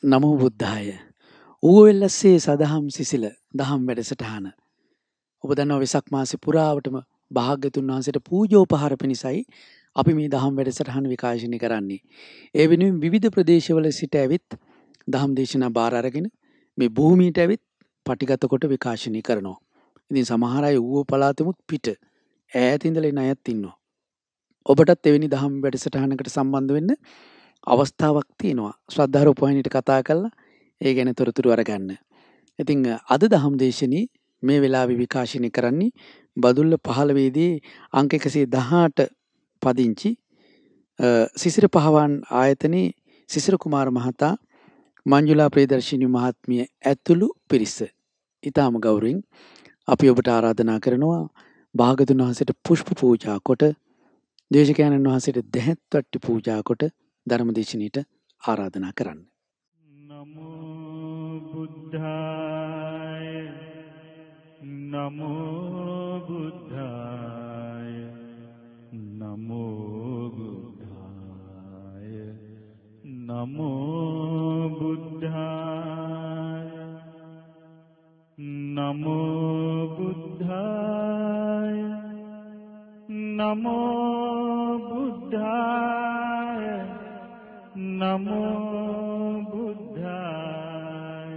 නමෝ බුද්ධාය. ඌවෙල්ලස්සේ සදහම් සිසිල දහම් වැඩසටහන. ඔබ දන්නවා වෙසක් මාසෙ පුරාවටම භාග්‍යතුන් වහන්සේට පූජෝපහාර පිණිසයි අපි මේ දහම් වැඩසටහන විකාශනය කරන්නේ. ඒ වෙනුවෙන් විවිධ ප්‍රදේශවල සිට ඇවිත් දහම් දේශනා බාර අරගෙන මේ භූමියට ඇවිත් පටිගත කොට විකාශනය කරනවා. ඉතින් සමහර අය ඌව පළාතෙමුත් පිට ඈත ඉඳලා එන අයත් ඉන්නවා. ඔබටත් එවැනි දහම් වැඩසටහනකට සම්බන්ධ වෙන්න අවස්ථාවක් තියෙනවා. ශ්‍රද්ධා රූපවාහිනියට කතා කරලා ඒ ගැන තොරතුරු අරගන්න. ඉතින් අද දහම් දේශනේ මේ වෙලාවේ විකාශනය කරන්නේ බදුල්ල 15 දී අංක 118 පදිංචි සිසිර පහවන් ආයතනයේ සිසිර කුමාර මහතා මංජුලා ප්‍රියදර්ශිනී මහත්මිය ඇතුළු පිරිස. ඊටාම ගෞරවයෙන් අපි ඔබට ආරාධනා කරනවා භාගතුන් වහන්සේට පුෂ්ප පූජා කොට දේශකයන්න් වහන්සේට දෙහෙත් වට්ටි පූජා කොට ධර්මදේශනීයට ආරාධනා කරන්න. නමෝ බුද්ධාය නමෝ බුද්ධාය නමෝ බුද්ධාය නමෝ බුද්ධාය නමෝ බුද්ධාය නමෝ බුද්ධාය නමෝ බුද්ධාය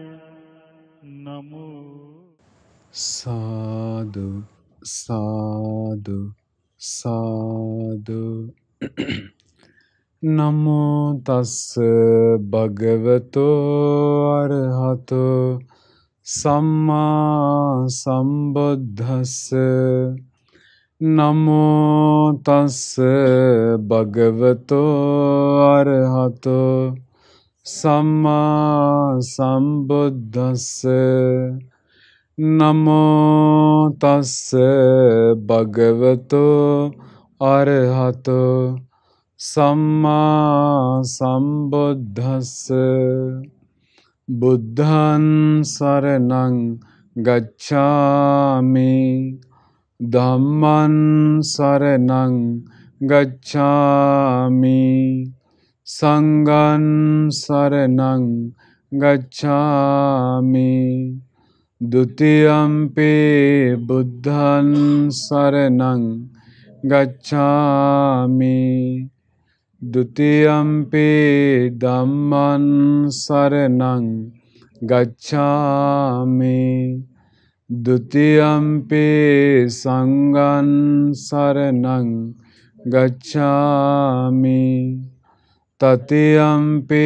නමෝ සාදු සාදු සාදු නමෝ තස්ස භගවතෝ අරහතෝ සම්මා සම්බුද්දස්ස නමෝ තස්ස භගවතෝ අරහතෝ සම්මා සම්බුද්දස්ස නමෝ තස්ස භගවතෝ අරහතෝ සම්මා සම්බුද්දස්ස බුද්ධං සරණං ගච්ඡාමි ධම්මං සරණං ගච්ඡාමි සංඝං සරණං ගච්ඡාමි ဒုတိယံ පි බුද්ධං සරණං ගච්ඡාමි ဒုတိယံ පි ධම්මං සරණං ගච්ඡාමි ဒုတိယံ පි සංඝං සරණං ගච්ඡාමි တတိယံ පි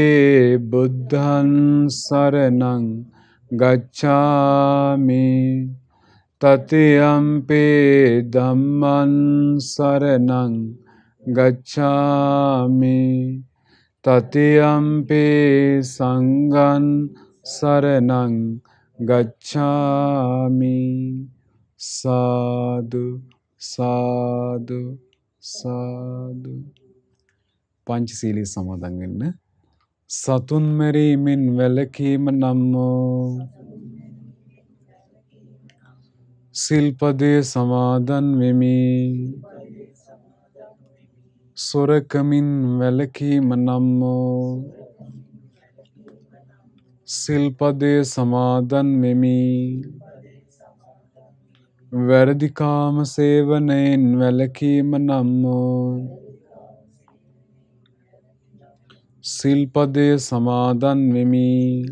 බුද්ධං සරණං ගච්ඡාමි တတိယံ පි ධම්මං සරණං ගච්ඡාමි တတိယံ පි සංඝං සරණං ගච්ඡාමි සාදු සාදු සාදු පංචශීලී සමාදන් වෙන්න. සතුන් මැරීමෙන් වැළකීම නම් වූ සිල්පදේ සමාදන් වෙමි. සොරකමින් වැළකීම නම් වූ සිල්පදේ සමාදන් වෙමි. වැරදි කාම සේවනයෙන් වැළකීම නම් වූ සිල්පදේ සමාදන් වෙමි.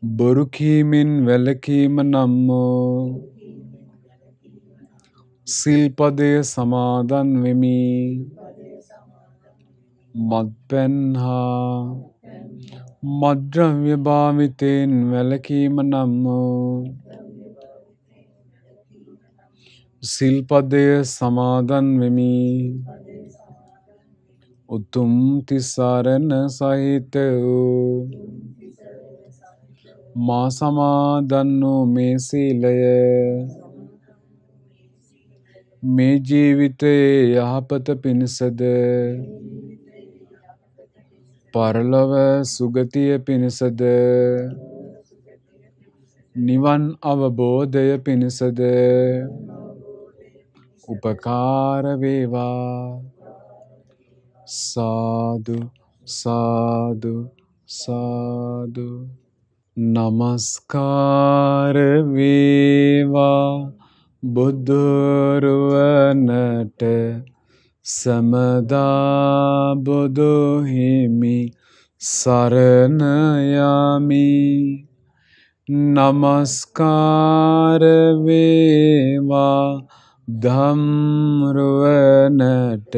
බොරු කීමෙන් වැළකීම නම් වූ සිල්පදේ සමාදන් වෙමි. මත්පැන් හා මත්ද්‍රව්‍ය භාවිතයෙන් වැළකීම නම් වූ සිල්පදය සමාදන් වෙමි. උතුම් තිසරණ සහිත වූ මා සමාදන් වූ මේ සීලය මේ ජීවිතයේ යහපත පිණිසද පරලොව සුගතිය පිණිසද නිවන් අවබෝධය පිණිසද උපකාර වේවා. සාදු සාදු සාදු නමස්කාර වේවා බුදුරුවනට සමදා බුදු හිමි සරණ යමි නමස්කාර වේවා ධම්රුවනට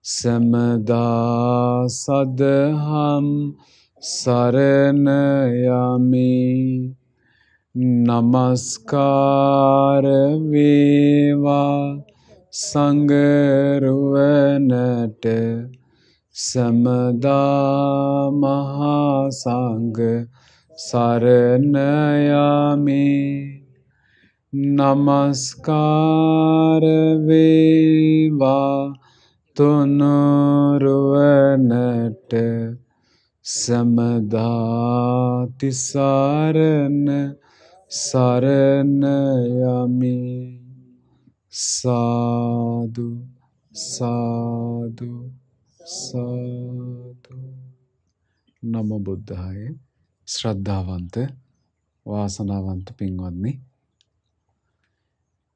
සමදා සදහම් සරණ යමි නමස්කාර වේවා සංඝරුවනට සමදා මහා සංඝ සරණ යමි නමස්කාර වේවා තුනුරුවනට සමදා තිසරණ සරණ යමි සාදු සාදු සාදු නමෝ බුද්ධාය ශ්‍රද්ධාවන්ත වාසනාවන්ත පින්වත්නි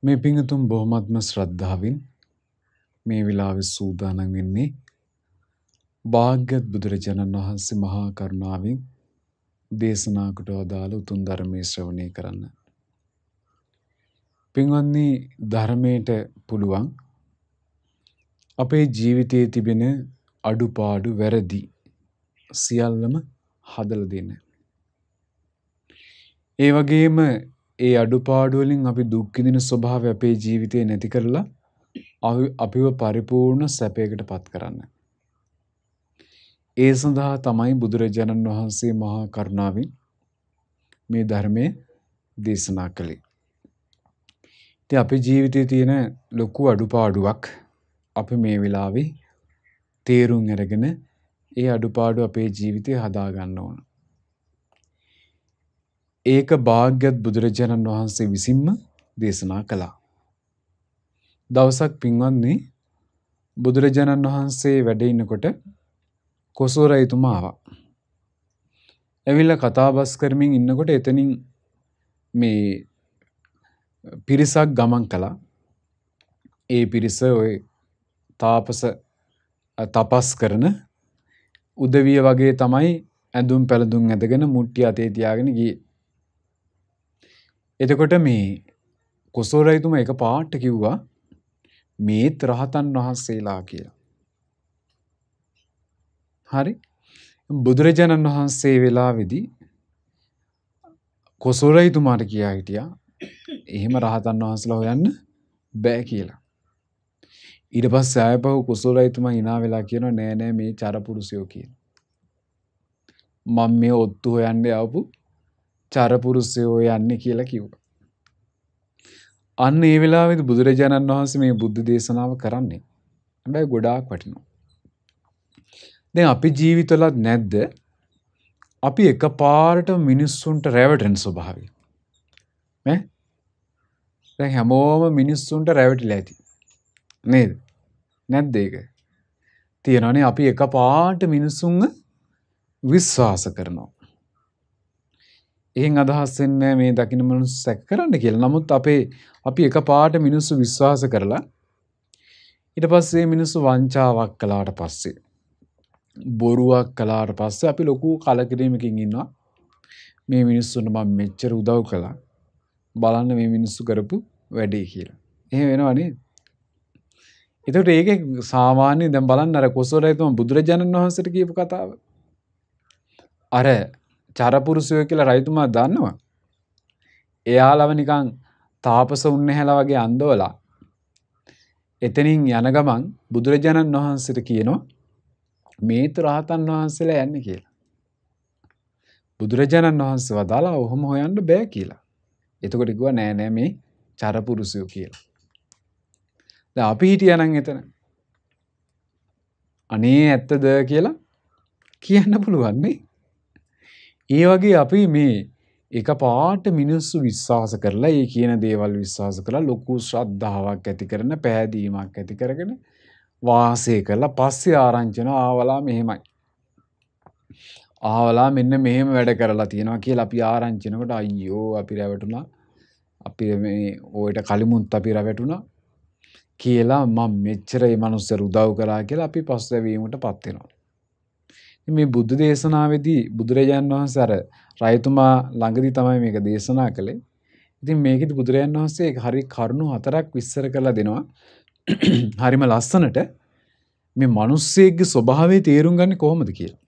මේ පිංගුතුන් බොහොමත්ම ශ්‍රද්ධාවෙන් මේ වෙලාවේ සූදානම් වෙන්නේ භාග්‍යවත් බුදුරජාණන් වහන්සේ මහා කරුණාවෙන් දේශනා කොට වදාළ උතුම් ධර්මයේ ශ්‍රවණය කරන්න. පින්වත්නි ධර්මයට පුළුවන් අපේ ජීවිතයේ තිබෙන අඩුපාඩු වැරදි සියල්ලම හදලා දෙන්න. ඒ වගේම ඒ අඩුපාඩු වලින් අපි දුක් විඳින ස්වභාවය අපේ ජීවිතේ නැති කරලා අපිව පරිපූර්ණ සැපයකට පත් කරන්න. ඒ සඳහා තමයි බුදුරජාණන් වහන්සේ මහා කරුණාවෙන් මේ ධර්මයේ දේශනා කළේ. ඉතින් අපේ ජීවිතයේ තියෙන ලොකු අඩුපාඩුවක් අපි මේ වෙලාවේ තේරුම් අරගෙන ඒ අඩුපාඩු අපේ ජීවිතේ හදා ගන්න ඕන. ඒක භාග්‍යවත් බුදුරජාණන් වහන්සේ විසින්ම දේශනා කළා. දවසක් පින්වත්නි බුදුරජාණන් වහන්සේ වැඩ ඉන්නකොට කොසල් රජතුමා ආවා. ඇවිල්ලා කතා බස් කරමින් ඉන්නකොට එතනින් මේ පිරිසක් ගමන් කළා. ඒ පිරිස ඔය තපස් කරන උදවිය වගේ තමයි ඇඳුම් පැළඳුම් ඇඳගෙන මුට්ටිය අතේ තියාගෙන ගියේ. එතකොට මේ කොසල් රජතුමා එක පාට කිව්වා මේත් රහතන් වහන්සේලා කියලා. හරි. බුදුරජාණන් වහන්සේ වෙලාවේදී කොසල් රජතුමාට කියා හිටියා එහෙම රහතන් වහන්සේලා හොයන්න බෑ කියලා. ඊට පස්සේ ආයපහු කොසල් රජතුමා hina වෙලා කියනවා නෑ නෑ මේ චරපුරුෂයෝ කියන. මම මේ ඔත්තු හොයන්න ආපු චරපුරුෂයෝ යන්නේ කියලා කිව්වා. අන්න ඒ වෙලාවේදී බුදුරජාණන් වහන්සේ මේ බුද්ධ දේශනාව කරන්නේ. හැබැයි ගොඩාක් වටිනවා. දැන් අපි ජීවිතවලත් නැද්ද අපි එකපාරට මිනිස්සුන්ට රැවටෙන ස්වභාවය ඈ දැන් හැමෝම මිනිස්සුන්ට රැවටිලා ඇති නේද නැද්ද ඒක තියෙනවනේ අපි එකපාරට මිනිස්සුන්ව විශ්වාස කරනවා එහෙන් අදහස් වෙන්නේ මේ දකින්න මිනිස්සු සැක කරන්න කියලා. නමුත් අපි එකපාරට මිනිස්සු විශ්වාස කරලා ඊට පස්සේ මිනිස්සු වංචාවක් කළාට පස්සේ බොරුවක් කළාට පස්සේ අපි ලොකු කලකිරීමකින් ඉන්නවා. මේ මිනිස්සුන්ට මම මෙච්චර උදව් කළා. බලන්න මේ මිනිස්සු කරපු වැඩේ කියලා. එහෙම වෙනව නේද? ඒකට ඒකේ සාමාන්‍ය දැන් බලන්න අර කොසල් රජතුමා බුදුරජාණන් වහන්සේට කියපු කතාව. අර චරපුරුෂයෝ කියලා රජතුමා දන්නවා. එයාලව නිකන් තාපස උන්නැහැලා වගේ අඳවලා එතනින් යන ගමන් බුදුරජාණන් වහන්සේට කියනවා මේත් රහතන් වහන්සේලා යන්නේ කියලා. බුදුරජාණන් වහන්සේ වදාලා ඔහොම හොයන්න බෑ කියලා. එතකොට කිව්වා නෑ නෑ මේ චරපුරුෂයෝ කියලා. දැන් අපි හිටියා නම් එතන අනේ ඇත්තද කියලා කියන්න පුළුවන් නේ. ඒ වගේ අපි මේ එකපාරට මිනිස්සු විශ්වාස කරලා ඒ කියන දේවල් විශ්වාස කරලා ලොකු ශ්‍රද්ධාවක් ඇති කරන පැහැදීමක් ඇති කරගෙන වාසය කරලා පස්සේ ආරංචි වෙනවා ආවලා මෙහෙමයි. ආවලා මෙන්න මෙහෙම වැඩ කරලා තියෙනවා කියලා අපි ආරංචි වෙනකොට අයියෝ අපි රැවටුණා. අපි මේ ඔයට කලිමුත් අපි රැවටුණා කියලා මම මෙච්චර මේ මනුස්සයර උදව් කරා කියලා අපි පස්වැවීමටපත් වෙනවා. මේ බුද්ධ දේශනාවේදී බුදුරජාණන් වහන්සේ අර රජතුමා ළඟදී තමයි මේක දේශනා කළේ. ඉතින් මේකෙදි බුදුරජාණන් වහන්සේ හරි කරුණු 4ක් විස්තර කරලා දෙනවා. හරිම ලස්සනට මේ මිනිස්සෙක්ගේ ස්වභාවය තේරුම් ගන්න කොහොමද කියලා.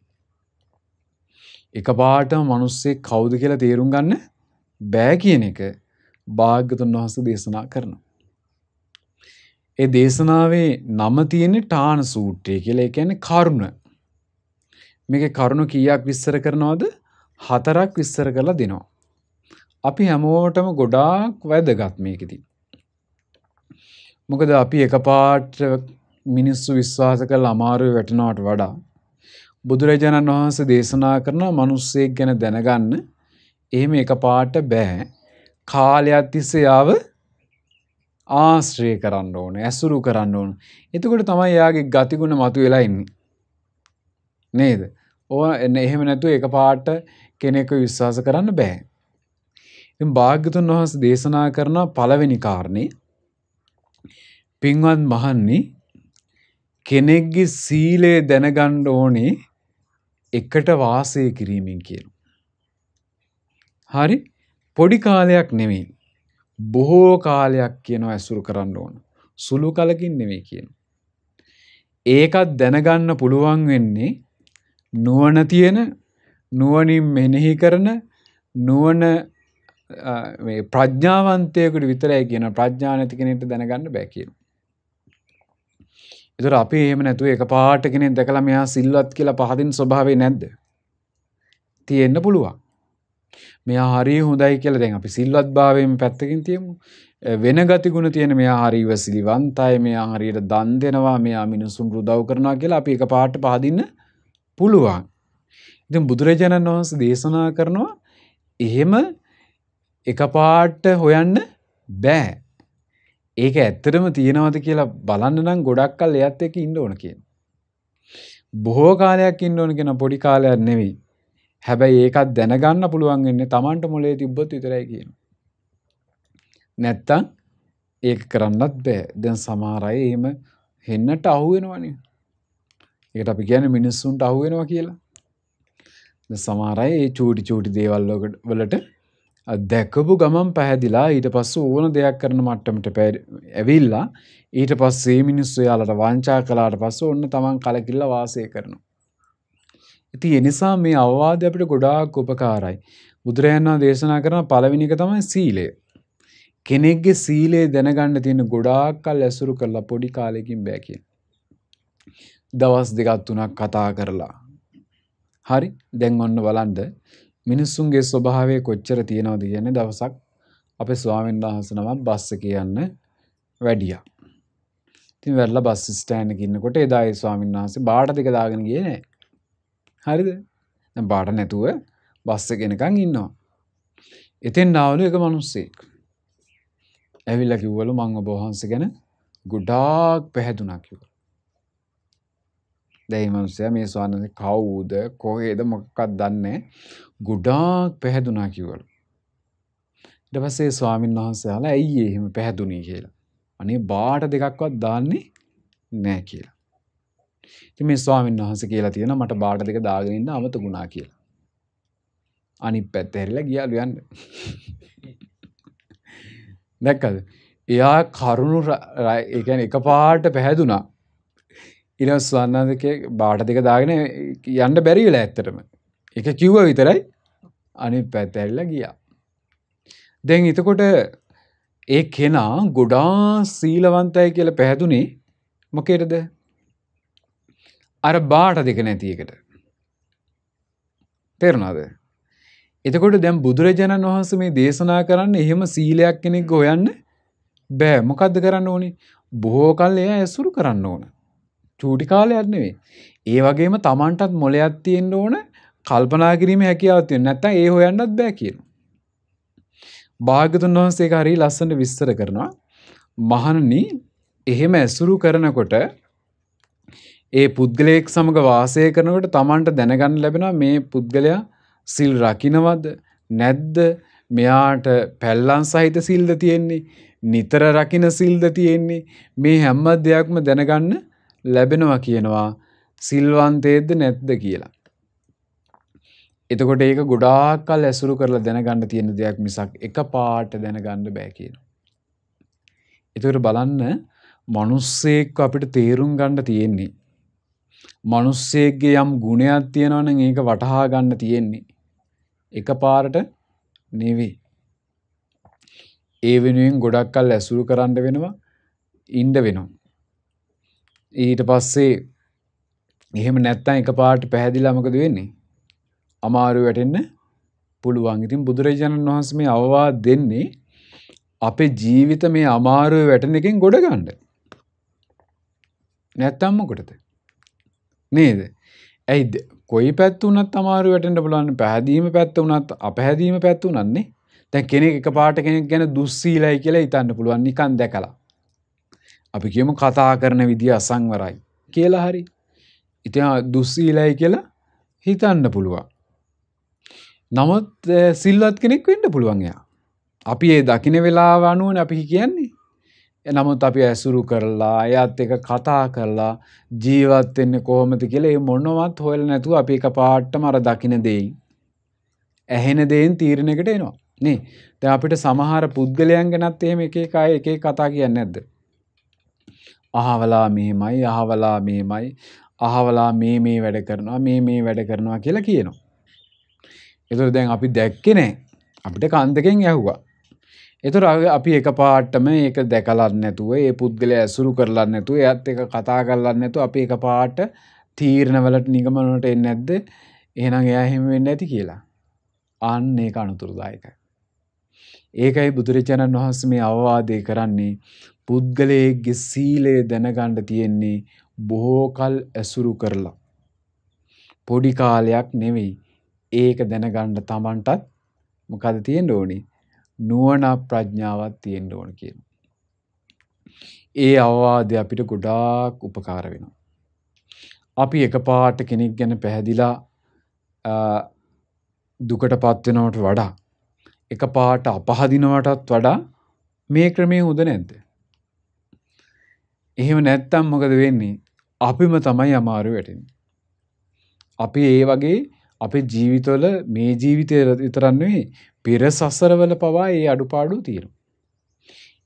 එකපාරටම මිනිස්සෙක් කවුද කියලා තේරුම් ගන්න බෑ කියන එක භාග්‍යවතුන් වහන්සේ දේශනා කරනවා. ඒ දේශනාවේ නම තියෙන්නේ ඨාන සූත්‍රය කියලා. ඒ කියන්නේ කරුණ. මේකේ කරුණ කීයක් විස්තර කරනවද? 4ක් විස්තර කරලා දෙනවා. අපි හැමෝටම ගොඩාක් වැදගත් මේකෙදි. මොකද අපි එකපාරට මිනිස්සු විශ්වාස කරලා අමාරුවේ වැටෙනවට වඩා බුදුරජාණන් වහන්සේ දේශනා කරන මිනිස්සෙක් ගැන දැනගන්න එහෙම එකපාරට බෑ. කාලයක් තිස්සේ යාව ආශ්‍රය කරන්න ඕනේ, ඇසුරු කරන්න ඕනේ. එතකොට තමයි යාගේ ගතිගුණ මතුවෙලා ඉන්නේ. නේද? එහෙම නැතුව එකපාරට කෙනෙක්ව විශ්වාස කරන්න බෑ. ඉතින් භාග්‍යවතුන් වහන්සේ දේශනා කරන පළවෙනි කාරණේ පින්වත් මහන්නි කෙනෙක්ගේ සීලය දැනගන්න ඕනේ එකට වාසය කිරීමෙන් කියනවා. හරි? පොඩි කාලයක් නෙමෙයි. බොහෝ කාලයක් කියනවා ඇසුරු කරන්න ඕන. සුළු කලකින් නෙමෙයි කියනවා. ඒකත් දැනගන්න පුළුවන් වෙන්නේ නුවණ තියෙන, නුවණින් මෙනෙහි කරන, නුවණ මේ ප්‍රඥාවන්තයෙකුට විතරයි කියන ප්‍රඥා නැති කෙනෙක්ට දැනගන්න බෑ කියනවා. ඒතර අපි එහෙම නැතුව එකපාරට කෙනෙක් දැකලා මෙයා සිල්වත් කියලා පහදින් ස්වභාවය නැද්ද? තියෙන්න පුළුවන්. මෙයා හරිය හොඳයි කියලා දැන් අපි සිල්වත් භාවයෙන් පැත්තකින් තියමු. වෙන ගතිගුණ තියෙන මෙයා හරිය ඉවසිලිවන්තයි, මෙයා හරියට දන් දෙනවා, මෙයා මිනිසුන් උදව් කරනවා කියලා අපි එකපාරට පහදින්න පුළුවන්. ඉතින් බුදුරජාණන් වහන්සේ දේශනා කරනවා එහෙම එකපාරට හොයන්න බෑ. ඒක ඇත්තටම තියෙනවද කියලා බලන්න නම් ගොඩක් කල් එයත් එක්ක ඉන්න ඕන කියන. බොහෝ කාලයක් ඉන්න ඕන කියන පොඩි කාලයක් නෙවෙයි. හැබැයි ඒකත් දැනගන්න පුළුවන් වෙන්නේ Tamanට මොලේ තිබ්බොත් විතරයි කියනවා. නැත්තම් ඒක කරන්නත් බෑ. දැන් සමහර අය එහෙම හෙන්නට අහු වෙනවනේ. ඒකට අපි කියන්නේ මිනිස්සුන්ට අහු වෙනවා කියලා. දැන් සමහර අය මේ චූටි දේවල් වලට දැකපු ගමන් පැහැදිලා ඊට පස්සේ ඕන දෙයක් කරන මට්ටමට ඇවිල්ලා ඊට පස්සේ මිනිස්සු යාලට වංචා කළාට පස්සේ ඔන්න Taman කලකිරලා වාසය කරනවා. ඉතින් ඒ නිසා මේ අවවාදය අපිට ගොඩාක් උපකාරයි. බුදුරජාණන් දේශනා කරන පළවෙනි එක තමයි සීලය. කෙනෙක්ගේ සීලය දැනගන්න තියෙන ගොඩාක් කල් ඇසුරු කරලා පොඩි කාලෙකින් බෑ කියන. දවස් දෙකක් තුනක් කතා කරලා. හරි? දැන් ඔන්න බලන්න මිනිස්සුන්ගේ ස්වභාවය කොච්චර තියෙනවද කියන්නේ දවසක් අපේ ස්වාමීන් වහන්සේ නමක් බස් එකේ යන්න වැඩියා. ඉතින් වැරලා බස් ස්ටෑන්ඩ් එකේ ඉන්නකොට එදා ඒ ස්වාමීන් වහන්සේ බාට දෙක දාගෙන ගියේ නෑ. හරිද? දැන් බාට නැතුව බස් එකේ නිකන් ඉන්නවා. එතෙන් ආවලු එක මිනිස්සෙක්. ඇවිල්ලා කිව්වලු මං ඔබ වහන්සේ ගැන ගොඩාක් පැහැදුනා කිව්වා. දැන් මේ මිනිස්සයා මේ ස්වාමීන් වහන්සේ කවුද කොහෙද මොකක්වත් දන්නේ ගොඩාක් පැහැදුනා කිව්වලු. ඊට පස්සේ ස්වාමීන් වහන්සේ ආලා ඇයි එහෙම පැහැදුනේ කියලා. අනේ බාට දෙකක්වත් දාන්නේ නැහැ කියලා. ඉතින් මේ ස්වාමීන් වහන්සේ කියලා තියෙනවා මට බාට දෙක දාගෙන ඉන්න අමතකුණා කියලා. අනිත් පැත්ත හැරිලා ගියාලු යන්න. දැක්කද? එයා කරුණු ඒ කියන්නේ එකපාරට පැහැදුනා. ඊළඟ ස්වාමීන්වහන්සේ බාට දෙක දාගෙන යන්න බැරි වෙලා ඇත්තටම. ඒක කිව්වා විතරයි අනිත් පැත්ත හැරිලා ගියා. දැන් එතකොට ඒ කෙනා ගොඩාක් සීලවන්තයි කියලා පැහැදුනේ මොකේද? අර බාට දෙක නැති එකට. තේරුණාද? එතකොට දැන් බුදුරජාණන් වහන්සේ මේ දේශනා කරන්නේ එහෙම සීලයක් කෙනෙක් හොයන්න බෑ. මොකද්ද කරන්න ඕනේ? බොහෝ කල් එයා ඇසුරු කරන්න ඕන. චූටි කාලයක් නෙවෙයි. ඒ වගේම Tamanටත් මොලයක් තියෙන්න ඕන, කල්පනා කිරීමේ හැකියාවක් තියෙන්න. නැත්නම් ඒ හොයන්නත් බෑ කියනවා. භාග්‍යවතුන් වහන්සේ ඒක හරිය ලස්සනට විස්තර කරනවා. මහණනි එහෙම ඇසුරු කරනකොට ඒ පුද්ගලයෙක් සමග වාසය කරනකොට තමන්ට දැනගන්න ලැබෙනවා මේ පුද්ගලයා සිල් රකින්නවද නැද්ද, මෙයාට පැල්ලම් සහිත සිල්ද තියෙන්නේ, නිතර රකින්න සිල්ද තියෙන්නේ, මේ හැම දෙයක්ම දැනගන්න ලැබෙනවා කියනවා සිල්වන්තයේද නැද්ද කියලා. එතකොට ඒක ගොඩාක් කල් ඇසුරු කරලා දැනගන්න තියෙන දෙයක් මිසක් එකපාරට දැනගන්න බෑ කියනවා. එතකොට බලන්න මිනිස්සෙක් අපිට තේරුම් ගන්න තියෙන්නේ, මිනිස්සෙක්ගේ යම් ගුණයක් තියෙනවා නම් ඒක වටහා ගන්න තියෙන්නේ එකපාරට නෙවෙයි. ඒ වෙනුවෙන් ගොඩක් කල් ඇසුරු කරන්න වෙනවා, ඉන්න වෙනවා. ඊට පස්සේ එහෙම නැත්තම් එකපාරට පැහැදිලා මොකද වෙන්නේ? අමාරු වැටෙන්න පුළුවන්. ඉතින් බුදුරජාණන් වහන්සේ මේ අවවාද දෙන්නේ අපේ ජීවිත මේ අමාරුවේ වැටෙන එකෙන් ගොඩ ගන්න. නැත්තම් මොකටද? නේද? ඇයිද? කොයි පැත්ත උනත් අමාරු වැටෙන්න පුළුවන්. පැහැදීම පැත්ත උනත් අපැහැදීම පැත්ත උනන්නේ. දැන් කෙනෙක් එකපාරට කෙනෙක් ගැන දුස්සීලයි කියලා හිතන්න පුළුවන් නිකන් දැකලා. අපි කියමු කතා කරන විදිය අසංවරයි කියලා හරි. ඉතින් දුස්සීලයි කියලා හිතන්න පුළුවන්. නමුත් සිල්වත් කෙනෙක් වෙන්න පුළුවන් එයා. අපි ඒ දකින්න වෙලාව අනුවනේ අපි කියන්නේ. නමුත් අපි ඇසුරු කරලා එයාත් එක්ක කතා කරලා ජීවත් වෙන්නේ කොහොමද කියලා ඒ මොනවත් හොයලා නැතුව අපි එකපාරටම අර දකින්න දෙයින් ඇහෙන දෙයින් තීරණයකට එනවා. නේ? දැන් අපිට සමහර පුද්ගලයන් ගැනත් එහෙම එක එක අය එක එක කතා කියන්නේ නැද්ද? අහවලා මෙහෙමයි, අහවලා මෙහෙමයි, අහවලා මේ වැඩ කරනවා, මේ වැඩ කරනවා කියලා කියනවා. ඒතර දැන් අපි දැක්කේ නැහැ. අපිට කන් දෙකෙන් ඇහුවා. ඒතර අපි එකපාරටම ඒක දැකලා නැතුව, ඒ පුද්ගලයා ඇසුරු කරලා නැතුව, එයාත් එක්ක කතා කරලා නැතුව අපි එකපාරට තීරණවලට නිගමන වලට එන්නේ නැද්ද? එහෙනම් එයා එහෙම වෙන්නේ නැති කියලා. අන්න ඒක අනුතුරුදායකයි. ඒකයි බුදුරජාණන් වහන්සේ මේ අවවාදේ කරන්නේ පුද්ගලයේගේ සීලය දැනගන්න තියෙන්නේ බොහෝ කල් ඇසුරු කරලා. පොඩි කාලයක් නෙවෙයි. ඒක දැනගන්න තමන්ටත් මොකද තියෙන්න ඕනේ? නුවණ ප්‍රඥාවක් තියෙන්න ඕන කියනවා. ඒ අවවාදය අපිට ගොඩාක් උපකාර වෙනවා. අපි එකපාරට කෙනෙක් ගැන පැහැදිලා දුකටපත් වෙනවට වඩා එකපාරට අපහදිනවටත් වඩා මේ ක්‍රමයේ හොඳ නැද්ද? එහෙම නැත්තම් මොකද වෙන්නේ? අපිම තමයි අමාරු වෙටෙන්නේ. අපි ඒ වගේ අපේ ජීවිතවල මේ ජීවිතේ විතරක් නෙවෙයි පෙර සසරවල පවා ඒ අඩුපාඩු තියෙනවා.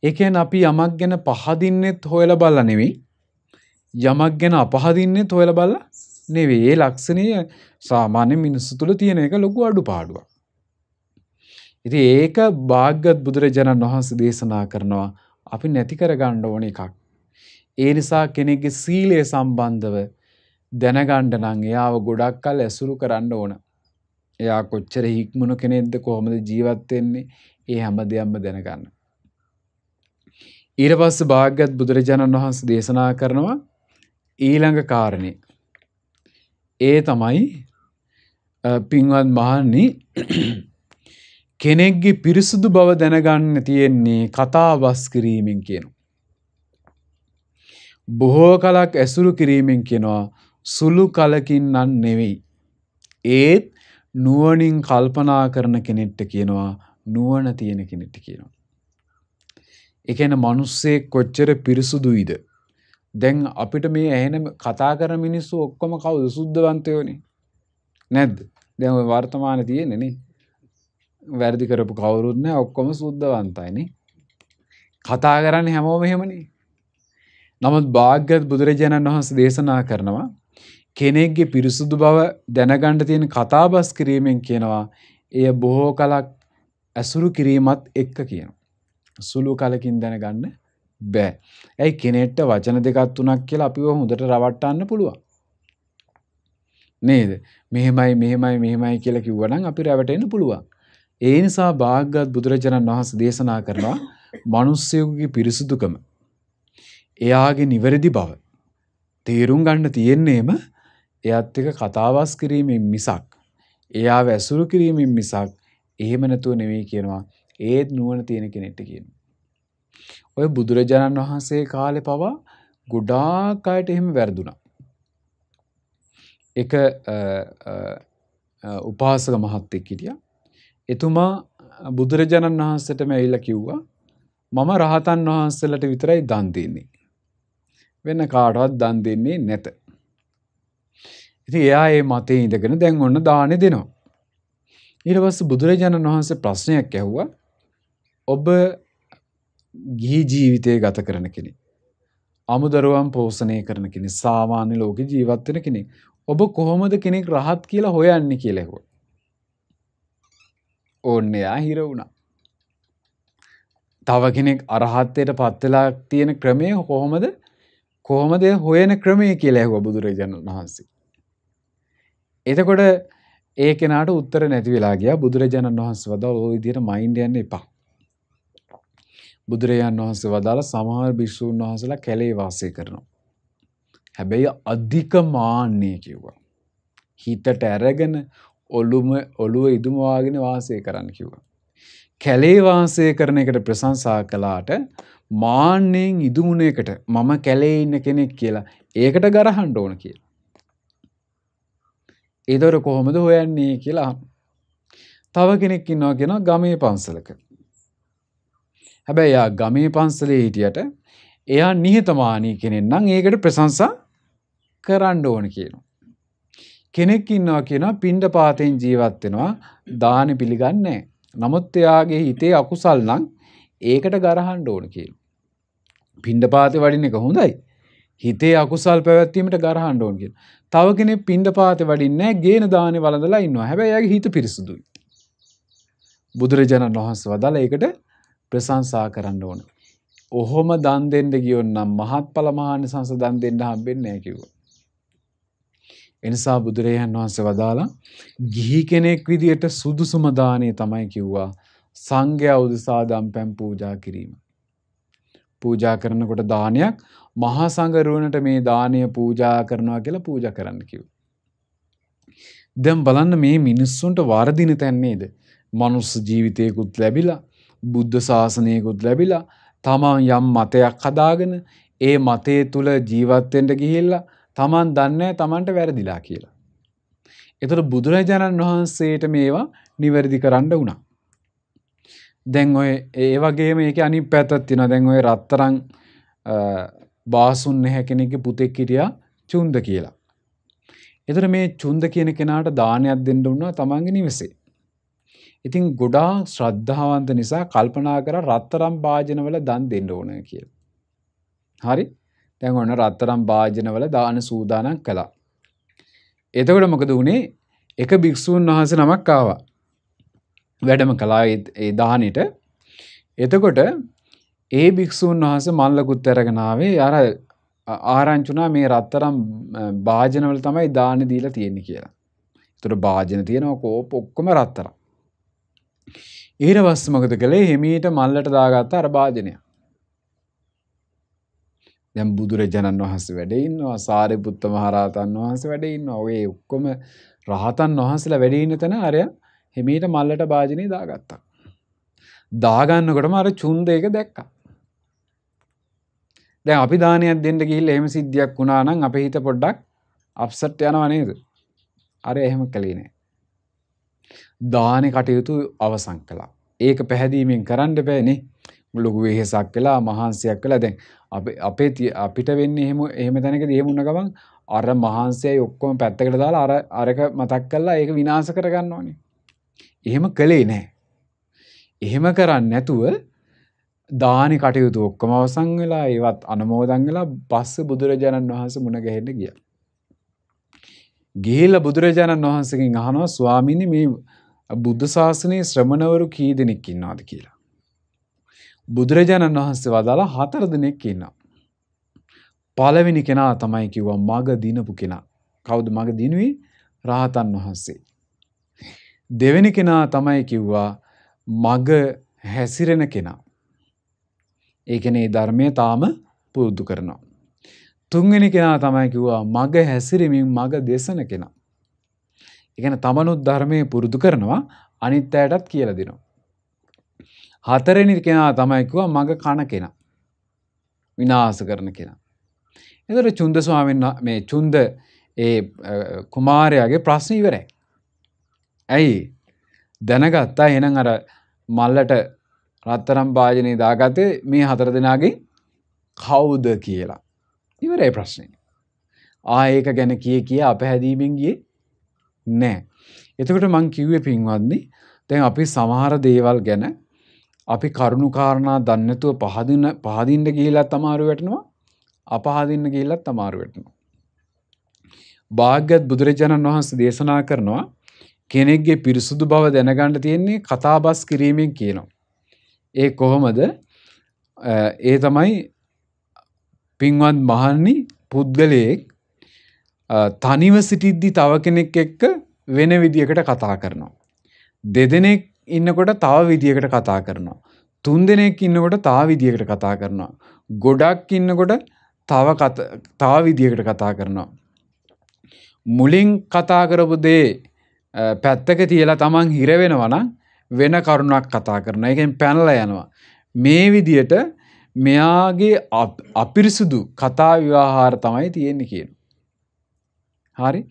ඒ කියන්නේ අපි යමක් ගැන පහදින්නෙත් හොයලා බලලා නෙවෙයි, යමක් ගැන අපහදින්නෙත් හොයලා බලලා නෙවෙයි. ඒ ලක්ෂණය සාමාන්‍ය මිනිස්සු තුළ තියෙන එක ලොකු අඩුපාඩුවක්. ඉතින් ඒක භාග්‍යවත් බුදුරජාණන් වහන්සේ දේශනා කරනවා අපි නැති කරගන්න ඕන එකක්. ඒ නිසා කෙනෙක්ගේ සීලය සම්බන්ධව දැනගන්න නම් එයාව ගොඩක් කල් ඇසුරු කරන්න ඕන. එයා කොච්චර හික්මුණු කෙනෙක්ද, කොහොමද ජීවත් වෙන්නේ, ඒ හැම දෙයක්ම දැනගන්න. ඊට පස්සේ භාග්‍යවත් බුදුරජාණන් වහන්සේ දේශනා කරනවා ඊළඟ කාරණේ. ඒ තමයි පින්වත් මහණනි කෙනෙක්ගේ පිරිසුදු බව දැනගන්න තියෙන්නේ කතාබස් කිරීමෙන් කියනවා. බොහෝ කලක් ඇසුරු කිරීමෙන් කියනවා, සුළු කලකින් නම් නෙවෙයි. ඒත් නුවණින් කල්පනා කරන කෙනෙක්ට කියනවා, නුවණ තියෙන කෙනෙක්ට කියනවා. ඒ කියන්නේ මිනිස්සේ කොච්චර පිරිසුදුයිද? දැන් අපිට මේ ඇහෙන කතා කරන මිනිස්සු ඔක්කොම කවුද? සුද්ධවන්තයෝනේ. නැද්ද? දැන් ඔය වර්තමානයේ තියෙන්නේ නේ. වැරදි කරපු කවුරුත් නැහැ, ඔක්කොම සුද්ධවන්තයිනේ. කතා කරන්නේ හැමෝම එහෙමනේ. නමුත් භාග්‍යවත් බුදුරජාණන් වහන්සේ දේශනා කරනවා කෙනෙක්ගේ පිරිසුදු බව දැනගන්න තියෙන කතාබස් කිරීමෙන් කියනවා එය බොහෝ කලක් ඇසුරු කිරීමත් එක්ක කියනවා. සුළු කලකින් දැනගන්න බෑ. ඇයි කෙනෙක්ට වචන දෙකක් තුනක් කියලා අපිව හොඳට රවට්ටන්න පුළුවන්. නේද? මෙහෙමයි කියලා කිව්වනම් අපි රැවටෙන්න පුළුවන්. ඒ නිසා භාග්‍යවත් බුදුරජාණන් වහන්සේ දේශනා කරනවා මිනිස්සුගේ පිරිසුදුකම, එයාගේ නිවැරදි බව තේරුම් ගන්න තියෙන්නේම එයාත් එක්ක කතාබස් කිරීමෙන් මිසක්, එයාව ඇසුරු කිරීමෙන් මිසක් එහෙම නැතුව නෙවෙයි කියනවා. ඒත් නුවණ තියෙන කෙනෙක්ට කියනවා. ඔය බුදුරජාණන් වහන්සේ කාලේ පවා ගොඩාක් අයට එහෙම වැරදුනා. එක උපාසක මහත්තයෙක් හිටියා. එතුමා බුදුරජාණන් වහන්සේටම ඇවිල්ලා කිව්වා මම රහතන් වහන්සේලාට විතරයි දන් දෙන්නේ. වෙන කාටවත් දන් දෙන්නේ නැත. ඉතින් එයා මේ මතේ ඉඳගෙන දැන් ඔන්න දානෙ දෙනවා. ඊට පස්සේ බුදුරජාණන් වහන්සේ ප්‍රශ්නයක් ඇහුවා. ඔබ ගිහි ජීවිතය ගත කරන කෙනෙක්. අමුදරුවන් පෝෂණය කරන කෙනෙක්. සාමාන්‍ය ලෝකේ ජීවත් වෙන කෙනෙක්. ඔබ කොහොමද කෙනෙක් රහත් කියලා හොයන්නේ කියලා ඇහුවා. ඕන්නේ යා හිර වුණා. තව කෙනෙක් අරහත්ත්වයට පත් වෙලා තියෙන ක්‍රමය කොහොමද හොයන ක්‍රමය කියලා ඇහුවා බුදුරජාණන් වහන්සේ. එතකොට ඒ කෙනාට උත්තර නැති වෙලා ගියා. බුදුරජාණන් වහන්සේ වදාළ ඔය විදිහට මයින්ඩ් යන්න එපා. බුදුරජාණන් වහන්සේ වදාළ සමහර භික්ෂුන් වහන්සේලා කැලේ වාසය කරනවා. හැබැයි අධික මාන්නේ කිව්වා. හිතට අරගෙන ඔළුව ඉදුම වාගෙන වාසය කරන්න කිව්වා. කැලේ වාසය කරන එකට ප්‍රශංසා කළාට මාන්නෙන් ඉදුමුණ එකට මම කැලේ ඉන්න කෙනෙක් කියලා ඒකට ගරහන්න ඕන කියලා. ඒතර කොහොමද හොයන්නේ කියලා අහනවා. තව කෙනෙක් ඉන්නවා කියනවා ගමේ පන්සලක. හැබැයි යා ගමේ පන්සලේ හිටියට එයා නිහතමානී කෙනෙක් නම් ඒකට ප්‍රශංසා කරන්න ඕන කියනවා. කෙනෙක් ඉන්නවා කියනවා පිණ්ඩපාතෙන් ජීවත් වෙනවා දානි පිළිගන්නේ නැහැ. නමුත් එයාගේ හිතේ අකුසල් නම් ඒකට ගරහන්න ඕන කියනවා. පිණ්ඩපාතේ වඩින එක හොඳයි. හිතේ අකුසල් පැවැත්වීමට ගරහන්න ඕන කියනවා. තව කෙනෙක් පිණ්ඩපාතේ වඩින්නේ නැහැ ගේන දානේ වළඳලා ඉන්නවා. හැබැයි එයාගේ හිත පිරිසුදුයි. බුදුරජාණන් වහන්සේ වදාළ ඒකට ප්‍රශංසා කරන්න ඕන. ඔහොම දන් දෙන්න ගියොත් නම් මහත්ඵල මහානිසංස දන් දෙන්න හම්බෙන්නේ නැහැ කිව්වා. එනිසා බුදුරජාණන් වහන්සේ වදාලා ගිහි කෙනෙක් විදියට සුදුසුම දාණය තමයි කිව්වා සංඝයා උදෙසා දම්පැන් පූජා කිරීම. පූජා කරනකොට දානයක් මහා සංඝරුවනට මේ දානය පූජා කරනවා කියලා පූජා කරන්න කිව්වා. දැන් බලන්න මේ මිනිස්සුන්ට වර්ධින තැන් නේද? මනුස්ස ජීවිතයකුත් ලැබිලා බුද්ධ ශාසනයකුත් ලැබිලා තමන් යම් මතයක් හදාගෙන ඒ මතය තුල ජීවත් වෙන්න ගිහිල්ලා තමන් දන්නේ තමන්ට වැරදිලා කියලා. ඒතර බුදුරජාණන් වහන්සේට මේවා නිවැරදි කරන්න වුණා. දැන් ඔය ඒ වගේම ඒකේ අනිත් පැත්තක් තියෙනවා. දැන් ඔය රත්තරන් බාසුන් නැහැ කෙනෙක්ගේ පුතෙක් හිටියා චුන්ද කියලා. ඒතර මේ චුන්ද කියන කෙනාට දානයක් දෙන්න වුණා තමන්ගේ නිවසේ. ඉතින් ගොඩාක් ශ්‍රද්ධාවන්ත නිසා කල්පනා කරා රත්තරන් භාජනවල දන් දෙන්න ඕන කියලා. හරි? දැන් ඔන්න රත්තරන් භාජනවල දාන සූදානම් කළා. එතකොට මොකද වුනේ? එක භික්ෂුන් වහන්සේ නමක් ආවා. වැඩම කළා ඒ දානෙට. එතකොට ඒ භික්ෂුන් වහන්සේ මල්ලකුත් අරගෙන ආවේ අර ආරංචුනා මේ රත්තරන් භාජනවල තමයි දාන දීලා තියෙන්නේ කියලා. ඒතර භාජන තියෙනවා කෝප ඔක්කොම රත්තරන්. ඊට පස්සේ මොකද කළේ? හිමීට මල්ලට දාගත්ත අර භාජනය. දැන් බුදුරජාණන් වහන්සේ වැඩ ඉන්නවා, සාරිපුත්ත මහ රහතන් වහන්සේ වැඩ ඉන්නවා. ඔය ඔක්කොම රහතන් වහන්සේලා වැඩ ඉන්න තැන අරයා හිමීට මල්ලට භාජනේ දාගත්තා. දාගන්නකොටම අර චුන්ද එක දැක්කා. දැන් අපි දානයක් දෙන්න ගිහිල්ලා එහෙම සිද්ධියක් වුණා නම් අපේ හිත පොඩ්ඩක් අප්සෙට් යනවා නේද? අර එහෙම කළේ නෑ. දානේ කටයුතු අවසන් කළා. ඒක පැහැදීමෙන් කරන්න බෑනේ. ලොකු වෙහෙසක් කළා, මහන්සියක් කළා. දැන් අපිට වෙන්නේ එහෙම තැනකදී එහෙම වුණ ගමන් අර මහන්සියයි ඔක්කොම පැත්තකට දාලා අරක මතක් කරලා ඒක විනාශ කරගන්නවනේ. එහෙම කළේ නෑ. එහෙම කරන්නේ නැතුව දානි කටයුතු ඔක්කොම අවසන් වෙලා ඒවත් අනුමෝදන් වෙලා පස්සේ බුදුරජාණන් වහන්සේ මුණ ගැහෙන්න ගියා. ගිහිල්ලා බුදුරජාණන් වහන්සේගෙන් අහනවා ස්වාමීනි මේ බුද්ධ ශාසනයේ ශ්‍රමණවරු කී දෙනෙක් ඉන්නවද කියලා. බුදුරජාණන් වහන්සේ වදාලා 4 දෙනෙක් ඉන්නවා. පළවෙනි කෙනා තමයි කිව්වා මග දිනපු කෙනා. කවුද මග දිනුවේ? රහතන් වහන්සේ. දෙවෙනි කෙනා තමයි කිව්වා මග හැසිරෙන කෙනා. ඒ කියන්නේ ධර්මයේ තාම පුරුදු කරනවා. තුන්වෙනි කෙනා තමයි කිව්වා මග හැසිරෙමින් මග දේශන කෙනා. ඒ කියන්නේ තමනුත් ධර්මයේ පුරුදු කරනවා අනිත් අයටත් කියලා දෙනවා. හතරවෙනි කෙනා තමයි කිව්වා මග කන කෙනා. විනාශ කරන කෙනා. එතකොට චුන්ද ස්වාමීන් මේ චුන්ද ඒ කුමාරයාගේ ප්‍රශ්න ඉවරයි. ඇයි දැනගත්තා එහෙනම් අර මල්ලට රත්තරන් භාජනය දාගත්තේ මේ 4 දෙනාගේ කවුද කියලා. ඉවරයි ප්‍රශ්නේ. ඒක ගැන කිය අපහැදීමෙන් ගියේ නෑ. එතකොට මං කිව්වේ පින්වත්නි දැන් අපි සමහර දේවල් ගැන අපි කරුණු කාරණා දන්නේ නැතුව පහදින්න ගිහිල්ලත් අමාරු වෙටනවා. අපහදින්න ගිහිල්ලත් අමාරු වෙටනවා. භාග්‍යවත් බුදුරජාණන් වහන්සේ දේශනා කරනවා කෙනෙක්ගේ පිරිසුදු බව දැනගන්න තියෙන්නේ කතාබස් කිරීමෙන් කියනවා. ඒ කොහොමද? ඒ තමයි පින්වත් මහන්නි පුද්ගලයෙක් තනිව සිටිද්දි තව කෙනෙක් එක්ක වෙන විදියකට කතා කරනවා. දෙදෙනෙක් ඉන්නකොට තව විදියකට කතා කරනවා. 3 දෙනෙක් ඉන්නකොට තව විදියකට කතා කරනවා. ගොඩක් ඉන්නකොට තව විදියකට කතා කරනවා. මුලින් කතා කරපු දේ පැත්තක තියලා තමන් හිර වෙනවා නම් වෙන කරුණක් කතා කරනවා. ඒකෙන් පැනලා යනවා. මේ විදියට මෙයාගේ අපිරිසුදු කතා විවාහාර තමයි තියෙන්නේ කියනවා. හරි?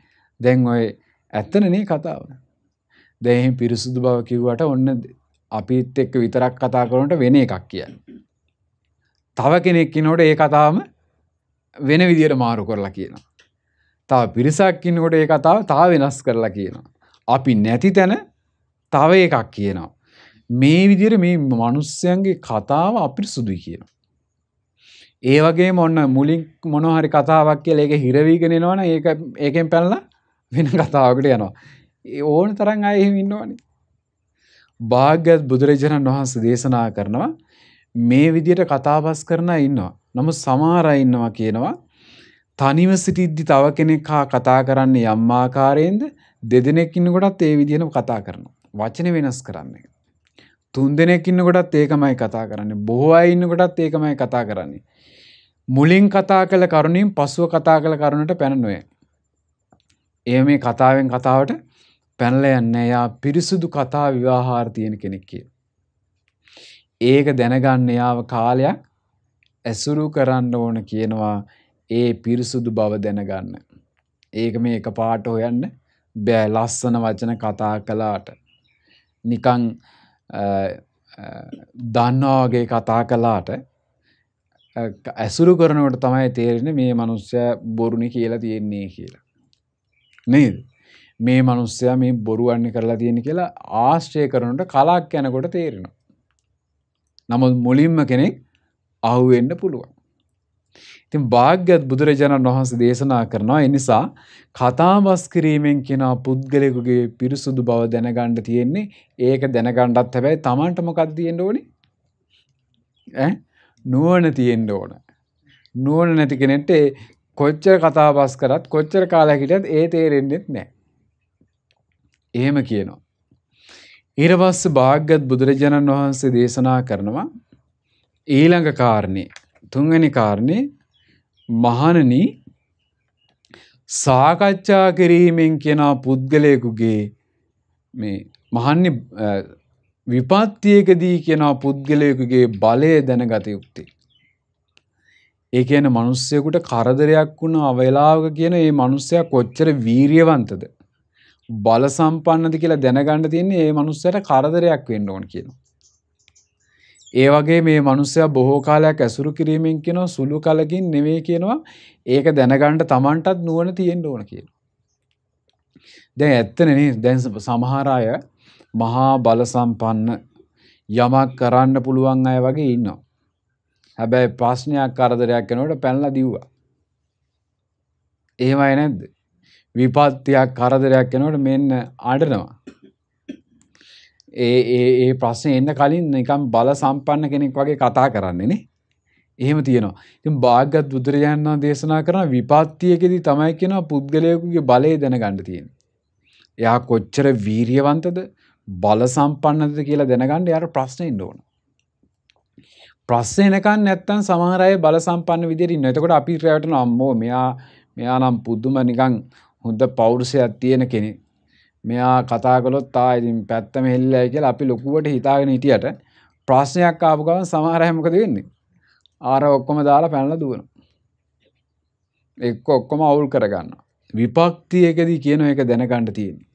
දැන් ඔය ඇත්තනේ කතාව. දැන් එහෙන් පිරිසුදු බව කිව්වට ඔන්න අපිත් එක්ක විතරක් කතා කරනකොට වෙන එකක් කියන්නේ. තව කෙනෙක් ඉන්නකොට ඒ කතාවම වෙන විදියට මාරු කරලා කියනවා. තව පිරිසක් ඉන්නකොට ඒ කතාව තව වෙනස් කරලා කියනවා. අපි නැති තැන තව එකක් කියනවා. මේ විදියට මේ මිනිස්යන්ගේ කතාව අපිරිසුදුයි කියනවා. ඒ වගේම ඔන්න මුලින් මොනවා හරි කතාවක් කියලා ඒක හිර වීගෙන එනවනේ ඒකෙන් පැනලා වෙන කතාවකට යනවා. ඒ ඕන තරම් අය එහෙම ඉන්නවනේ. භාග්‍යවත් බුදුරජාණන් වහන්සේ දේශනා කරනවා මේ විදියට කතාබස් කරන අය ඉන්නවා. නමුත් සමහර අය ඉන්නවා කියනවා තනිව සිටිද්දි තව කෙනෙක් හා කතා කරන්නේ යම් ආකාරයෙන්ද දෙදෙනෙක් ඉන්නකොටත් ඒ විදිහටම කතා කරනවා. වචන වෙනස් කරන්නේ. 3 දෙනෙක් ඉන්නකොටත් ඒකමයි කතා කරන්නේ. බොහෝ අය ඉන්නකොටත් ඒකමයි කතා කරන්නේ. මුලින් කතා කළ කරුණින් පසුව කතා කළ කරුණට පැන නොයයි. ඒ මේ කතාවෙන් කතාවට පැනලා යන්නේ යා පිරිසුදු කතා විවාහාර තියෙන කෙනෙක් කියලා. ඒක දැනගන්න යාව කාලයක් ඇසුරු කරන්න ඕන කියනවා. ඒ පිරිසුදු බව දැනගන්න. ඒක මේ එකපාරට හොයන්න බෑ. ලස්සන වචන කතා කළාට නිකන් දන්නවා වගේ කතා කළාට ඇසුරු කරනකොට තමයි තේරෙන්නේ මේ මිනිස්සයා බොරුනේ කියලා තියෙන්නේ කියලා. නේද? මේ මිනිස්සයා මේ බොරුවන්නේ කරලා තියෙන්නේ කියලා ආශ්‍රය කරනකොට කලක් යනකොට තේරෙනවා. නමුත් මුලින්ම කෙනෙක් අහුවෙන්න පුළුවන්. ඉතින් භාග්‍යවත් බුදුරජාණන් වහන්සේ දේශනා කරනවා ඒ නිසා කතාබස් කිරීමෙන් කියන පුද්ගලයෙකුගේ පිරිසුදු බව දැනගන්න තියෙන්නේ. ඒක දැනගන්නත් හැබැයි Tamanට මොකක්ද තියෙන්න ඕනේ? නුවණ තියෙන්න ඕන. නුවණ නැති කෙනෙක්ට කොච්චර කතාබස් කරත් කොච්චර කාලයක් හිටියත් ඒ තේරෙන්නේ නැහැ. එහෙම කියනවා. ඊට පස්සේ භාග්‍යවත් බුදුරජාණන් වහන්සේ දේශනා කරනවා ඊළඟ කාරණේ 3 වෙනි කාරණේ මහණනි සාකච්ඡා කිරීමෙන් කියන පුද්ගලයෙකුගේ මේ මහන්නේ විපත්තියකදී කියන පුද්ගලයෙකුගේ බලය දැනගත යුත්තේ. ඒ කියන්නේ මිනිස්සෙකුට කරදරයක් වුණ අවලාවක කියන මේ මිනිස්සයා කොච්චර වීරියවන්තද බල සම්පන්නද කියලා දැනගන්න තියෙන්නේ මේ මිනිස්සයාට කරදරයක් වෙන්න ඕන කියනවා. ඒ වගේ මේ මිනිස්සයා බොහෝ කාලයක් ඇසුරු කිරීමෙන් කියනවා සුළු කලකින් නෙවෙයි කියනවා. ඒක දැනගන්න Tamanටත් නුවණ තියෙන්න ඕන කියනවා. දැන් ඇත්තනේ නේ දැන් සමහර අය මහා බල සම්පන්න යමක් කරන්න පුළුවන් අය වගේ ඉන්නවා. හැබැයි ප්‍රශ්නයක් කරදරයක් වෙනකොට පැනලා දිව්වා. එහෙමයි නැද්ද? විපත්තියක් කරදරයක් වෙනකොට මෙන්න අඬනවා. ඒ ප්‍රශ්නේ එන්න කලින් නිකන් බල සම්පන්න කෙනෙක් වගේ කතා කරන්නේ නේ. එහෙම තියෙනවා. ඉතින් භාග්‍යවත් බුදුරජාණන් වහන්සේ දේශනා කරන විපත්තියකදී තමයි කියනවා පුද්ගලයෙකුගේ බලය දැනගන්න තියෙන්නේ. එයා කොච්චර වීරියවන්තද බල සම්පන්නද කියලා දැනගන්න යාර ප්‍රශ්නේ ඉන්න ඕන. ප්‍රශ්නේ නැකන් නැත්තම් සමහර අය බල සම්පන්න විදියට ඉන්නවා. එතකොට අපි රැවටෙන අම්මෝ මෙයා නම් පුදුම නිකන් හොඳ පෞරුෂයක් තියෙන කෙනෙක්. මෙයා කතා කළොත් ඉතින් පැත්තම හෙල්ලයි කියලා අපි ලොකුවට හිතාගෙන හිටියට ප්‍රශ්නයක් ආපු ගමන් සමහර අය මොකද වෙන්නේ? ආර ඔක්කොම දාලා පැනලා දුවනවා. එක්ක ඔක්කොම අවුල් කරගන්නවා. විපක්තියකදී කියන එක දැනගන්න තියෙන්නේ.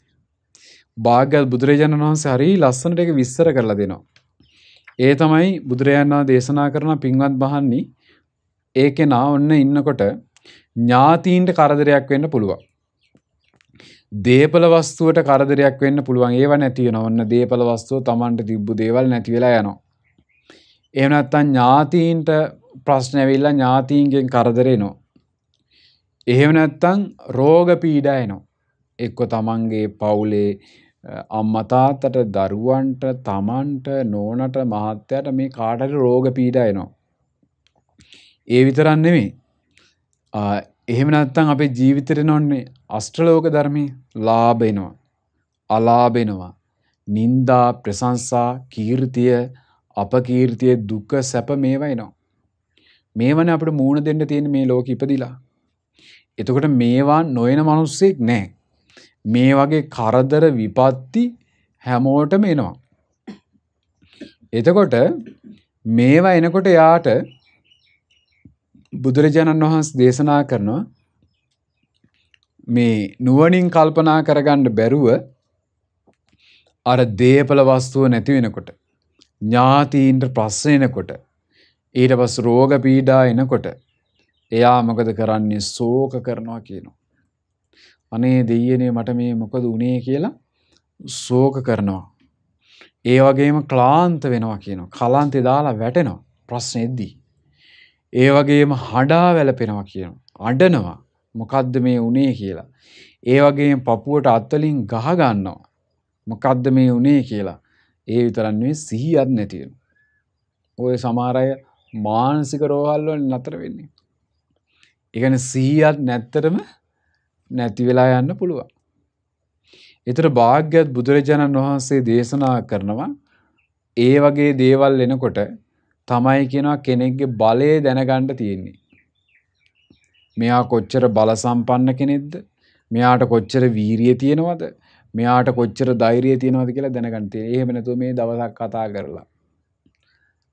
භාග්‍යවත් බුදුරජාණන් වහන්සේ හරි ලස්සනට ඒක විස්තර කරලා දෙනවා. ඒ තමයි බුදුරජාණන් වහන්සේ දේශනා කරන පින්වත් බහන්නි ඒකේ නා ඔන්න ඉන්නකොට ඥාතීන්ට කරදරයක් වෙන්න පුළුවන්. දේපල වස්තුවට කරදරයක් වෙන්න පුළුවන්. ඒව නැති වෙනවා. ඔන්න දේපල වස්තුව Tamanට තිබ්බු දේවල් නැති වෙලා යනවා. එහෙම නැත්නම් ඥාතීන්ට ප්‍රශ්න ඇවිල්ලා ඥාතීන්ගෙන් කරදර එනවා. එහෙම නැත්නම් රෝග පීඩා එනවා. එක්ක තමන්ගේ පවුලේ අම්මා තාත්තට දරුවන්ට තමන්ට නෝනට මහත්තයාට මේ කාට හරි රෝග පීඩා එනවා. ඒ විතරක් නෙමෙයි. එහෙම නැත්නම් අපේ ජීවිතේට නෝන්නේ අෂ්ටලෝක ධර්මයේ ලාභ එනවා. අලාභ එනවා. නිന്ദා ප්‍රශංසා කීර්තිය අපකීර්තිය දුක සැප මේවා එනවා. මේවනේ අපිට මූණ දෙන්න තියෙන මේ ලෝකෙ ඉපදිලා. එතකොට මේවා නොයන මිනිස්සෙක් නැහැ. මේ වගේ කරදර විපත්ති හැමෝටම එනවා. එතකොට මේවා එනකොට යාට බුදුරජාණන් වහන්සේ දේශනා කරනවා මේ නුවණින් කල්පනා කරගන්න බැරුව අර දේපල වස්තුව නැති වෙනකොට ඥාතීන්ට ප්‍රශ්න එනකොට ඊට පස්සේ රෝග පීඩා එනකොට එයා මොකද කරන්නේ? ශෝක කරනවා කියනවා. අනේ දෙයියනේ මට මේ මොකද උනේ කියලා ශෝක කරනවා. ඒ වගේම ක්ලාන්ත වෙනවා කියනවා. කලන්තේ දාලා වැටෙනවා ප්‍රශ්නේදී. ඒ වගේම හඬා වැළපෙනවා කියනවා. අඬනවා. මොකද්ද මේ උනේ කියලා. ඒ වගේම පපුවට අත්වලින් ගහ ගන්නවා. මොකද්ද මේ උනේ කියලා. ඒ විතරක් නෙවෙයි සිහියක් නැති වෙනවා. ඔය සමහර අය මානසික රෝහල් වල නතර වෙන්නේ. ඒ කියන්නේ සිහියක් නැත්තරම නැති වෙලා යන්න පුළුවන්. ඒතර භාග්‍යවත් බුදුරජාණන් වහන්සේ දේශනා කරනවා ඒ වගේ දේවල් එනකොට තමයි කියනවා කෙනෙක්ගේ බලය දැනගන්න තියෙන්නේ. මෙයා කොච්චර බල සම්පන්න කෙනෙක්ද? මෙයාට කොච්චර වීරිය තියෙනවද? මෙයාට කොච්චර ධෛර්යය තියෙනවද කියලා දැනගන්න තියෙන්නේ. එහෙම නැතුව මේ දවසක් කතා කරලා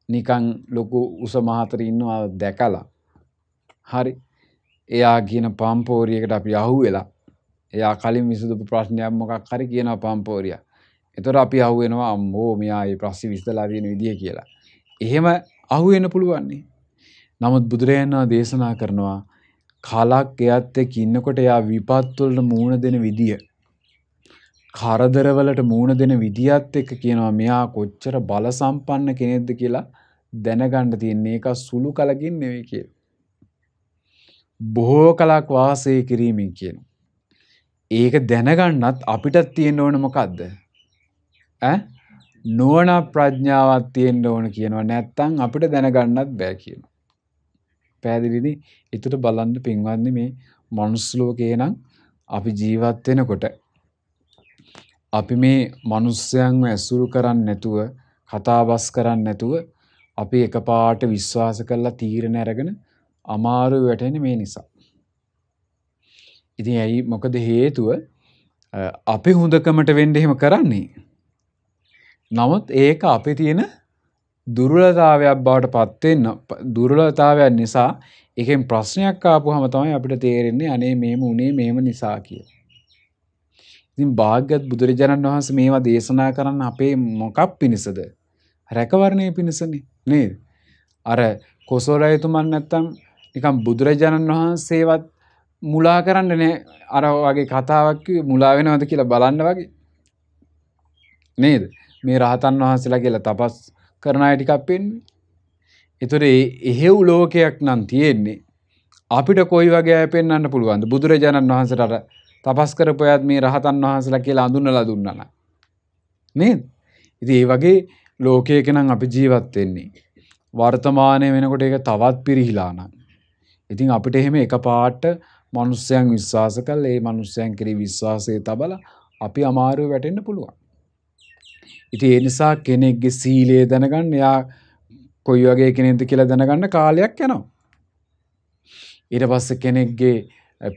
නිකන් ලොකු උස මහතර ඉන්නවා දැකලා හරි එයා කියන පම්පෝරියකට අපි අහුවෙලා එයා කලින් විසඳපු ප්‍රශ්නයක් මොකක් හරි කියනවා පම්පෝරියා. ඒතර අපි අහුවෙනවා අම්මෝ මෙයා මේ ප්‍රශ්නේ විසඳලා තියෙන විදිය කියලා. එහෙම අහුවෙන්න පුළුවන් නේ. නමුත් බුදුරජාණන් වහන්සේ දේශනා කරනවා කලක් එයත් එක්ක ඉන්නකොට එයා විපත් වලට මූණ දෙන විදිය කරදර වලට මූණ දෙන විදියත් එක්ක කියනවා මෙයා කොච්චර බල සම්පන්න කෙනෙක්ද කියලා දැනගන්න තියෙන්නේ. ඒක සුළු කලකින් නෙවෙයි කියලා. බොහෝ කලක් වාසය කිරීමෙන් කියනවා. ඒක දැනගන්නත් අපිට තියෙන්න ඕන මොකද්ද? නුවණ ප්‍රඥාවක් තියෙන්න ඕන කියනවා. නැත්තම් අපිට දැනගන්නත් බෑ කියනවා. පැහැදිලිනේ? ඒකට බලන්න පින්වත්නි මේ මනුස්ස ලෝකේ නම් අපි ජීවත් වෙනකොට අපි මේ මිනිස්යන්ව ඇසුරු කරන්නේ නැතුව කතාබස් කරන්නේ නැතුව අපි එකපාරට විශ්වාස කරලා තීරණ අරගෙන අමාරු වැටෙන්නේ මේ නිසා. ඉතින් ඇයි මොකද හේතුව? අපි හොඳකමට වෙන්න එහෙම කරන්නේ. නමුත් ඒක අපේ තියෙන දුර්වලතාවයක් බවට පත් වෙන දුර්වලතාවයක් නිසා ඒකෙන් ප්‍රශ්නයක් ආපුවම තමයි අපිට තේරෙන්නේ අනේ මෙහෙම උනේ මෙහෙම නිසා කියලා. ඉතින් භාග්‍යවත් බුදුරජාණන් වහන්සේ මේවා දේශනා කරන්න අපේ මොකක් පිණිසද? රැකවරණය පිණිසනේ නේද? අර කොසෝරයතුමන් නැත්තම් නිකන් බුදුරජාණන් වහන්සේවත් මුලා කරන්න නෑ. අර වගේ කතාවක් කිව්වේ මුලා වෙනවද කියලා බලන්න වගේ නේද? මේ රහතන් වහන්සේලා කියලා තපස් කරන අය ටිකක් පෙන්වන්නේ. ඒතර එහෙව් ලෝකයක් නම් තියෙන්නේ අපිට කොයි වගේ අය පෙන්වන්න පුළුවන්ද? බුදුරජාණන් වහන්සේට තපස් කරපොයත් මේ රහතන් වහන්සේලා කියලා අඳුනලා දුන්නා නම් නේද? ඉතින් ඒ වගේ ලෝකයක නම් අපි ජීවත් වෙන්නේ. වර්තමානයේ වෙනකොට ඒක තවත් පිරිහිලා නම්. ඉතින් අපිට එහෙම එකපාරට මිනිස්යන් විශ්වාස කළා ඒ මිනිස්යන් කෙරෙහි විශ්වාසය තබලා අපි අමාරුව වැටෙන්න පුළුවන්. ඉතින් ඒ නිසා කෙනෙක්ගේ සීලය දැනගන්න එයා කොයි වගේ කෙනෙක්ද කියලා දැනගන්න කාලයක් යනවා. ඊට පස්සේ කෙනෙක්ගේ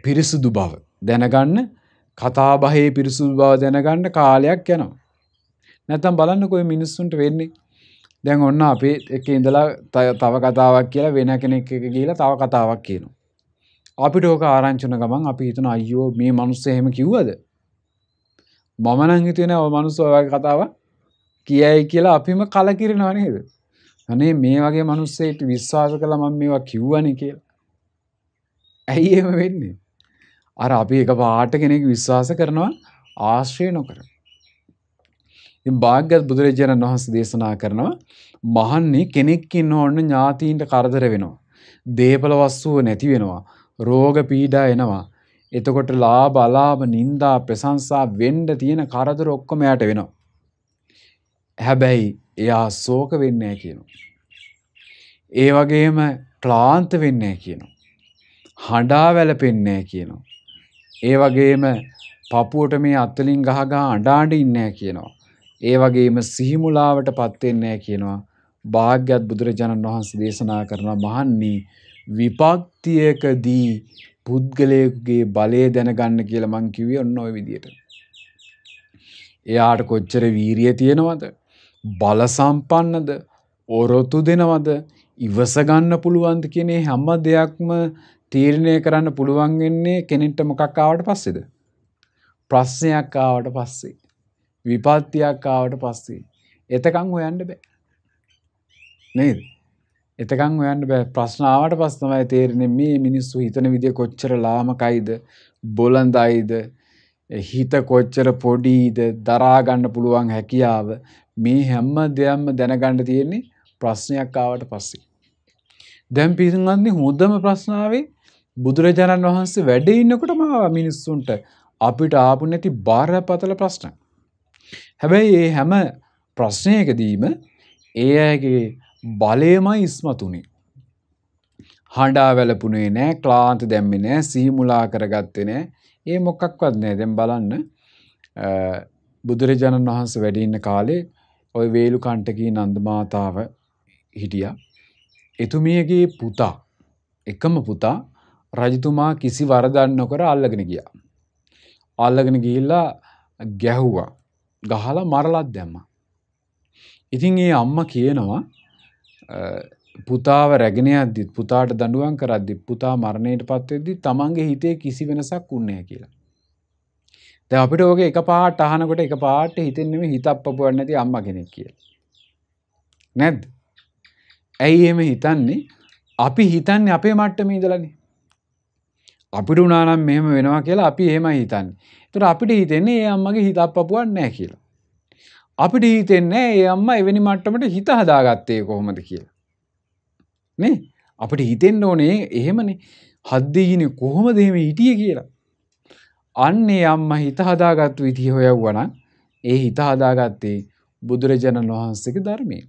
පිරිසුදු බව දැනගන්න කතා බහේ පිරිසුදු බව දැනගන්න කාලයක් යනවා. නැත්තම් බලන්නකො මේ මිනිස්සුන්ට වෙන්නේ. දැන් ඔන්න අපේ එකේ ඉඳලා තව කතාවක් කියලා වෙන කෙනෙක් එක ගිහිලා තව කතාවක් කියනවා. අපිට ඕක ආරංචි වුණ ගමන් අපි හිතන අයියෝ මේ මිනිස්සු එහෙම කිව්වද? මම නම් හිතුවේ නෑ ඔය මිනිස්සු ඔය වගේ කතාවක් කියයි කියලා අපිම කලකිරෙනව නේද? අනේ මේ වගේ මිනිස්සෙක් විශ්වාස කළා මම මේවා කිව්වනේ කියලා. ඇයි එහෙම වෙන්නේ? අර අපි එක පාට කෙනෙක් විශ්වාස කරනවා ආශ්‍රය නොකර. ඉතින් භාග්‍යවත් බුදුරජාණන් වහන්සේ දේශනා කරනවා මහන්නේ කෙනෙක් ඉන්න ඕන ඥාතීන්ට කරදර වෙනවා. දේපල වස්තුව නැති වෙනවා. රෝග පීඩා එනවා. එතකොට ලාභ අලාභ නිന്ദා ප්‍රශංසා වෙන්න තියෙන කරදර ඔක්කොම යට වෙනවා. හැබැයි එයා ශෝක වෙන්නේ නැහැ කියනවා. ඒ වගේම ක්ලාන්ත වෙන්නේ නැහැ කියනවා. හඬා වැළපෙන්නේ නැහැ කියනවා. ඒ වගේම පපුවට මේ අත්වලින් ගහ අඬ ඉන්නේ නැහැ කියනවා. ඒ වගේම සිහිමුලාවටපත් වෙන්නේ නැහැ කියනවා. භාග්‍යවත් බුදුරජාණන් වහන්සේ දේශනා කරනවා මහන්නී විපත්තියකදී පුද්ගලයෙකුගේ බලය දැනගන්න කියලා මං කිව්වේ ඔන්න ඔය විදියට. එයාට කොච්චර වීරිය තියෙනවද? බල සම්පන්නද? ඔරොත්තු දෙනවද? ඉවස ගන්න පුළුවන්ද කියන හැම දෙයක්ම තීරණය කරන්න පුළුවන් වෙන්නේ කෙනෙක්ට මොකක් ආවට පස්සේද? ප්‍රශ්නයක් ආවට පස්සේ. විපත්තියක් ආවට පස්සේ. එතකන් හොයන්න බෑ. නේද? එතකන් හොයන්න බෑ. ප්‍රශ්න ආවට පස්සේ තමයි තේරෙන්නේ මේ මිනිස්සු හිතන විදිය කොච්චර ලාමකයිද, බොළඳයිද, හිත කොච්චර පොඩිද, දරා ගන්න පුළුවන් හැකියාව මේ හැම දෙයක්ම දැනගන්න තියෙන්නේ ප්‍රශ්නයක් ආවට පස්සේ. දැන් පිටින්වත්නි හොඳම ප්‍රශ්න ආවේ බුදුරජාණන් වහන්සේ වැඩ ඉන්නකොටම මිනිස්සුන්ට අපිට ආපු නැති බාරපතල ප්‍රශ්න. හැබැයි මේ හැම ප්‍රශ්නයකදීම ඒ අයගේ බලයමයි ඉස්මතුනේ. හඬා වැළපුණේ නැහැ, ක්ලාන්ත දැම්මේ නැහැ, සිහිමුලා කරගත්තේ නැහැ. ඒ මොකක්වත් නැහැ. දැන් බලන්න බුදුරජාණන් වහන්සේ වැඩ ඉන්න කාලේ ওই වේලුකණ්ඨකී නන්ද මාතාව හිටියා. එතුමියගේ පුතා එකම පුතා රජතුමා කිසි වරදක් නොකර අල්ලගෙන ගියා. අල්ලගෙන ගිහිල්ලා ගැහුවා. ගහලා මරලත් දැම්මා. ඉතින් ඒ අම්මා කියනවා පුතාව රැගෙන යද්දි පුතාට දඬුවම් කරද්දි පුතා මරණයටපත් වෙද්දි තමන්ගේ හිතේ කිසි වෙනසක් වුණේ නැහැ කියලා. දැන් අපිට ඔගේ එකපාරට අහනකොට එකපාරට හිතෙන්නේ හිත අප්පපුවක් නැති අම්මා කෙනෙක් කියලා. නැද්ද? ඇයි එහෙම හිතන්නේ? අපි හිතන්නේ අපේ මට්ටමේ ඉඳලානේ. අපිට උනා නම් මෙහෙම වෙනවා කියලා අපි එහෙමයි හිතන්නේ. ඒතර අපිට හිතෙන්නේ ඒ අම්මගේ හිත අප්පපුවක් නැහැ කියලා. අපිට හිතෙන්නේ ඒ අම්මා එවැනි මට්ටමට හිත හදාගත්තේ කොහොමද කියලා. නේ? අපිට හිතෙන්න ඕනේ එහෙමනේ. හද්දීනේ කොහොමද එහෙම හිටියේ කියලා. අන්නේ අම්මා හිත හදාගත්තු විදිහ හොයවුවා නම් ඒ හිත හදාගත්තේ බුදුරජාණන් වහන්සේගේ ධර්මයේ.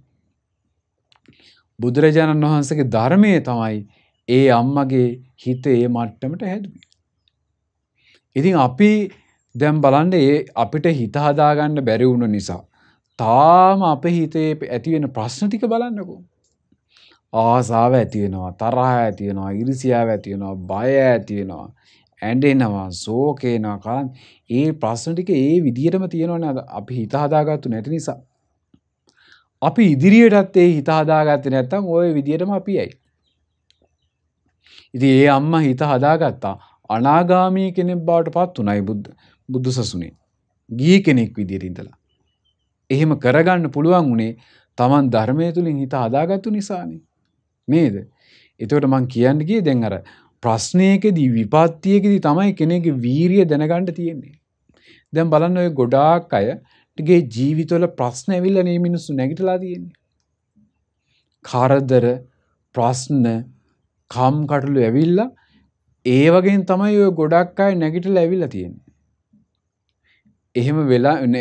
බුදුරජාණන් වහන්සේගේ ධර්මයේ තමයි ඒ අම්මගේ හිත ඒ මට්ටමට හැදුවේ. ඉතින් අපි දැන් බලන්න අපිට හිත හදාගන්න බැරි වුණ නිසා තාම අපේ හිතේ ඇති වෙන ප්‍රශ්න ටික බලන්නකෝ. ආසාව ඇති වෙනවා, තරහ ඇති වෙනවා, ඊර්ෂ්‍යාව ඇති වෙනවා, බය ඇති වෙනවා, ඇඬෙනවා, ශෝක වෙනවා. ඒ ප්‍රශ්න ටික ඒ විදිහටම තියෙනවනේ අපි හිත හදාගත්තු නැති නිසා. අපි ඉදිරියටත් ඒ හිත හදාගත්තේ නැත්නම් ওই විදිහටම අපි යයි. ඉතින් ඒ අම්මා හිත හදාගත්තා අනාගාමී කෙනෙක් බවට පත් උනායි බුදු සසුනේ. ගිහි කෙනෙක් විදිහට ඉඳලා. එහෙම කරගන්න පුළුවන් උනේ Taman ධර්මයේ තුලින් හිත හදාගත්තු නිසානේ. නේද? එතකොට මං කියන්න ගියේ දැන් අර ප්‍රශ්නයකදී විපත්තියකදී තමයි කෙනෙක්ගේ වීරිය දැනගන්න තියෙන්නේ. දැන් බලන්න ඔය ගොඩාක් අයගේ ජීවිතවල ප්‍රශ්න ඇවිල්ලා මේ මිනිස්සු නැගිටලා තියෙන්නේ. කරදර, ප්‍රශ්න, කම්කටොළු ඇවිල්ලා ඒ වගේන් තමයි ඔය ගොඩක් අය නැගිටලා ඇවිල්ලා තියෙන්නේ.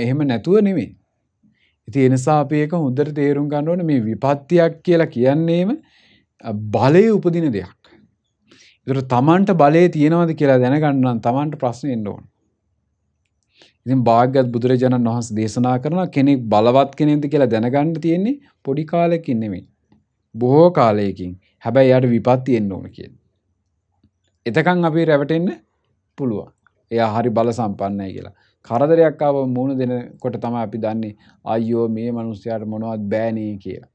එහෙම නැතුව නෙමෙයි. ඉතින් ඒ නිසා අපි ඒක හොඳට තේරුම් ගන්න ඕනේ මේ විපත්තියක් කියලා කියන්නේම බලයේ උපදින දෙයක්. ඒතර තමන්ට බලය තියෙනවද කියලා දැනගන්න නම් තමන්ට ප්‍රශ්න එන්න ඕන. ඉතින් භාග්‍යවත් බුදුරජාණන් වහන්සේ දේශනා කරනවා කෙනෙක් බලවත් කෙනෙක්ද කියලා දැනගන්න තියෙන්නේ පොඩි කාලෙකින් නෙමෙයි. බොහෝ කාලයකින්. හැබැයි යාට විපත්ති එන්න ඕන කියන්නේ. එතකන් අපි රැවටෙන්න පුළුවන්. එයා හරි බල සම්පන්නයි කියලා. කරදරයක් ආව මුණ දෙනකොට තමයි අපි දන්නේ අයියෝ මේ මිනිස්යාට මොනවත් බෑනේ කියලා.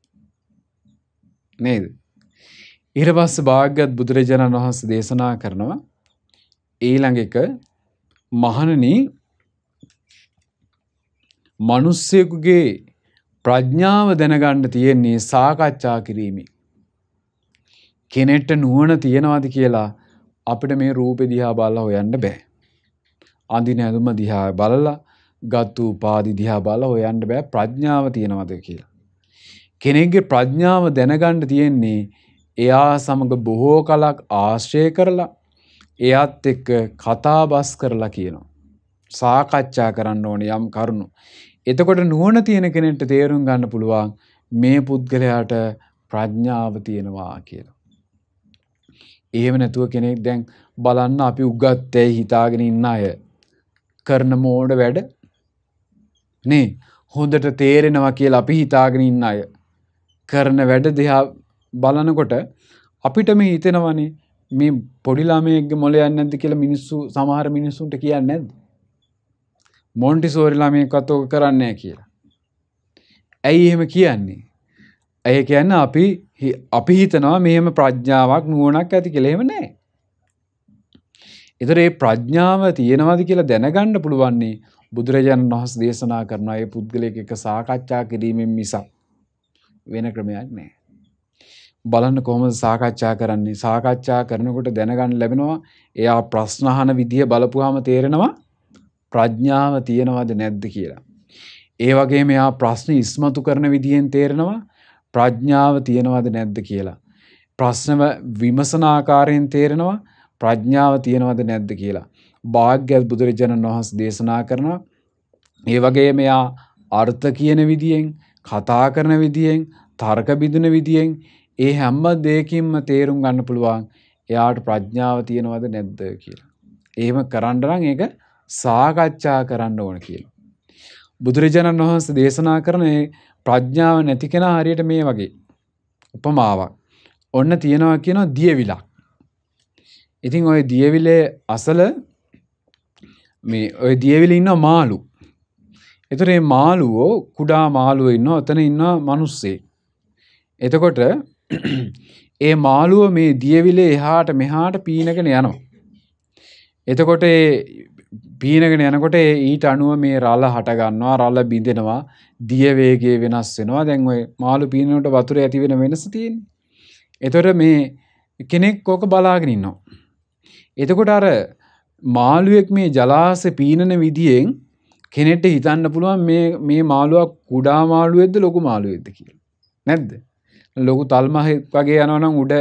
නේද? ඊට පස්සේ භාග්‍යවත් බුදුරජාණන් වහන්සේ දේශනා කරනවා ඊළඟ එක මහණනි මිනිස්සෙකුගේ ප්‍රඥාව දැනගන්න තියෙන්නේ සාකච්ඡා කිරීමෙන්. කෙනෙක්ට නුවණ තියනවාද කියලා අපිට මේ රූපේ දිහා බලලා හොයන්න බෑ. අඳින ඇඳුම දිහා බලලා ගත්තු උපාදි දිහා බලලා හොයන්න බෑ ප්‍රඥාව තියනවාද කියලා. කෙනෙක්ගේ ප්‍රඥාව දැනගන්න තියෙන්නේ එයා සමග බොහෝ කලක් ආශ්‍රය කරලා එයාත් එක්ක කතා බස් කරලා කියනවා. සාකච්ඡා කරන්න ඕනේ යම් කරුණු. එතකොට නුවණ තියෙන කෙනෙක්ට තේරුම් ගන්න පුළුවන් මේ පුද්ගලයාට ප්‍රඥාව තියෙනවා කියලා. එහෙම නැතුව කෙනෙක් දැන් බලන්න අපි උගත්තේ හිතාගෙන ඉන්න අය කරන මෝඩ වැඩ නේ හොඳට තේරෙනවා කියලා අපි හිතාගෙන ඉන්න අය කරන වැඩ දිහා බලනකොට අපිටම හිතෙනවනේ මේ පොඩි ළමයෙක්ගේ මොළයක් නැද්ද කියලා මිනිස්සු සමහර මිනිස්සුන්ට කියන්නේ නැද්ද? මොන්ටිසෝරි ළමයෙක්වත් ඔක කරන්නේ නැහැ කියලා. ඇයි එහෙම කියන්නේ? ඒ කියන්නේ අපි හිතනවා මෙහෙම ප්‍රඥාවක් නුවණක් ඇති කියලා. එහෙම නැහැ. ඒතර මේ ප්‍රඥාව තියෙනවද කියලා දැනගන්න පුළුවන් නේ බුදුරජාණන් වහන්සේ දේශනා කරන අය පුද්ගලයෙක් එක්ක සාකච්ඡා කිරීමෙන් මිසක් වෙන ක්‍රමයක් නැහැ. බලන්න කොහොමද සාකච්ඡා කරන්නේ? සාකච්ඡා කරනකොට දැනගන්න ලැබෙනවා එයා ප්‍රශ්න අහන විදිය බලපුවාම තේරෙනවා ප්‍රඥාව තියෙනවද නැද්ද කියලා. ඒ වගේම එයා ප්‍රශ්න ඉස්මතු කරන විදියෙන් තේරෙනවා ප්‍රඥාව තියෙනවද නැද්ද කියලා. ප්‍රශ්න විමසන ආකාරයෙන් තේරෙනවා ප්‍රඥාව තියෙනවද නැද්ද කියලා. භාග්‍යවත් බුදුරජාණන් වහන්සේ දේශනා කරනවා ඒ වගේම එයා අර්ථ කියන විදියෙන් කතා කරන විදියෙන් තර්ක බිඳින විදියෙන් ඒ හැම දෙයකින්ම තේරුම් ගන්න පුළුවන් එයාට ප්‍රඥාව තියෙනවද නැද්ද කියලා. එහෙම කරන්න නම් ඒක සාකච්ඡා කරන්න ඕන කියලා. බුදුරජාණන් වහන්සේ දේශනා කරන ප්‍රඥාව නැති කෙනා හරියට මේ වගේ උපමාවක්. ඔන්න තියනවා කියනවා දියවිලක්. ඉතින් ওই දියවිලේ අසල මේ ওই දියවිලේ ඉන්න මාළු. ඒතර මේ මාළුවෝ කුඩා මාළුවෝ ඉන්නවා. එතන ඉන්නවා මිනිස්සේ. එතකොට ඒ මාළුව මේ දියවිලේ එහාට මෙහාට පීනගෙන යනවා. එතකොට ඒ පීනගෙන යනකොට ඊට අනුව මේ රළ හට ගන්නවා, රළ බිඳෙනවා, දිය වේගය වෙනස් වෙනවා. දැන් ওই මාළු පීනනකොට වතුරේ ඇති වෙන වෙනස තියෙන්නේ. එතකොට මේ කෙනෙක් ඕක බලාගෙන ඉන්නවා. එතකොට අර මාළුවෙක් මේ ජලාශේ පීනන විදියෙන් කෙනෙක්ට හිතන්න පුළුවන් මේ මාළුවා කුඩා මාළුවෙක්ද ලොකු මාළුවෙක්ද කියලා. නැද්ද? ලොකු තල්මහක් වගේ යනවා නම් උඩ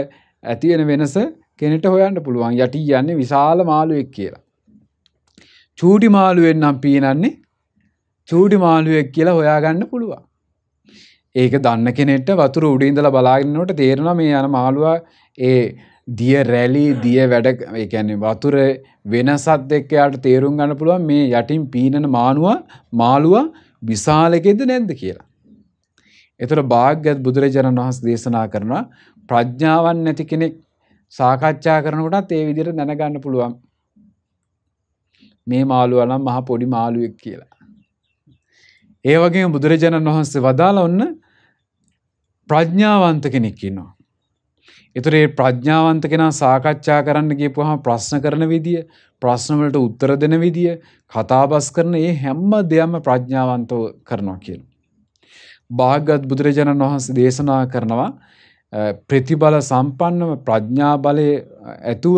ඇති වෙන වෙනස කෙනෙක්ට හොයන්න පුළුවන්. යටි යන්නේ විශාල මාළුවෙක් කියලා. චූටි මාළුවෙන් නම් පීනන්නේ චූටි මාළුවෙක් කියලා හොයාගන්න පුළුවන්. ඒක දන්න කෙනෙක්ට වතුර උඩ ඉඳලා බලාගෙන ඉන්නකොට තේරෙනවා මේ යන මාළුවා ඒ දිය රැලි දිය වැඩ ඒ කියන්නේ වතුර වෙනසත් එක්ක යාට තේරුම් ගන්න පුළුවන් මේ යටින් පීනන මාළුවා විශාලකෙද නැද්ද කියලා. ඒතර භාග්‍යවත් බුදුරජාණන් වහන්සේ දේශනා කරනවා ප්‍රඥාවක් නැති කෙනෙක් සාකච්ඡා කරනකොටත් ඒ විදිහට දැනගන්න පුළුවන් මේ මාළුවා නම් මහා පොඩි මාළුවෙක් කියලා. ඒ වගේම බුදුරජාණන් වහන්සේ වදාළ ඔන්න ප්‍රඥාවන්ත කෙනෙක් ඉන්නවා. ඒතර මේ ප්‍රඥාවන්ත කෙනා සාකච්ඡා කරන්න ගියපුවාම ප්‍රශ්න කරන විදිය, ප්‍රශ්න වලට උත්තර දෙන විදිය, කතාබස් කරන මේ හැම දෙයක්ම ප්‍රඥාවන්තව කරනවා කියලා. භාග්‍යවත් බුදුරජාණන් වහන්සේ දේශනා කරනවා ප්‍රතිබල සම්පන්නව ප්‍රඥා බලයේ ඇතුව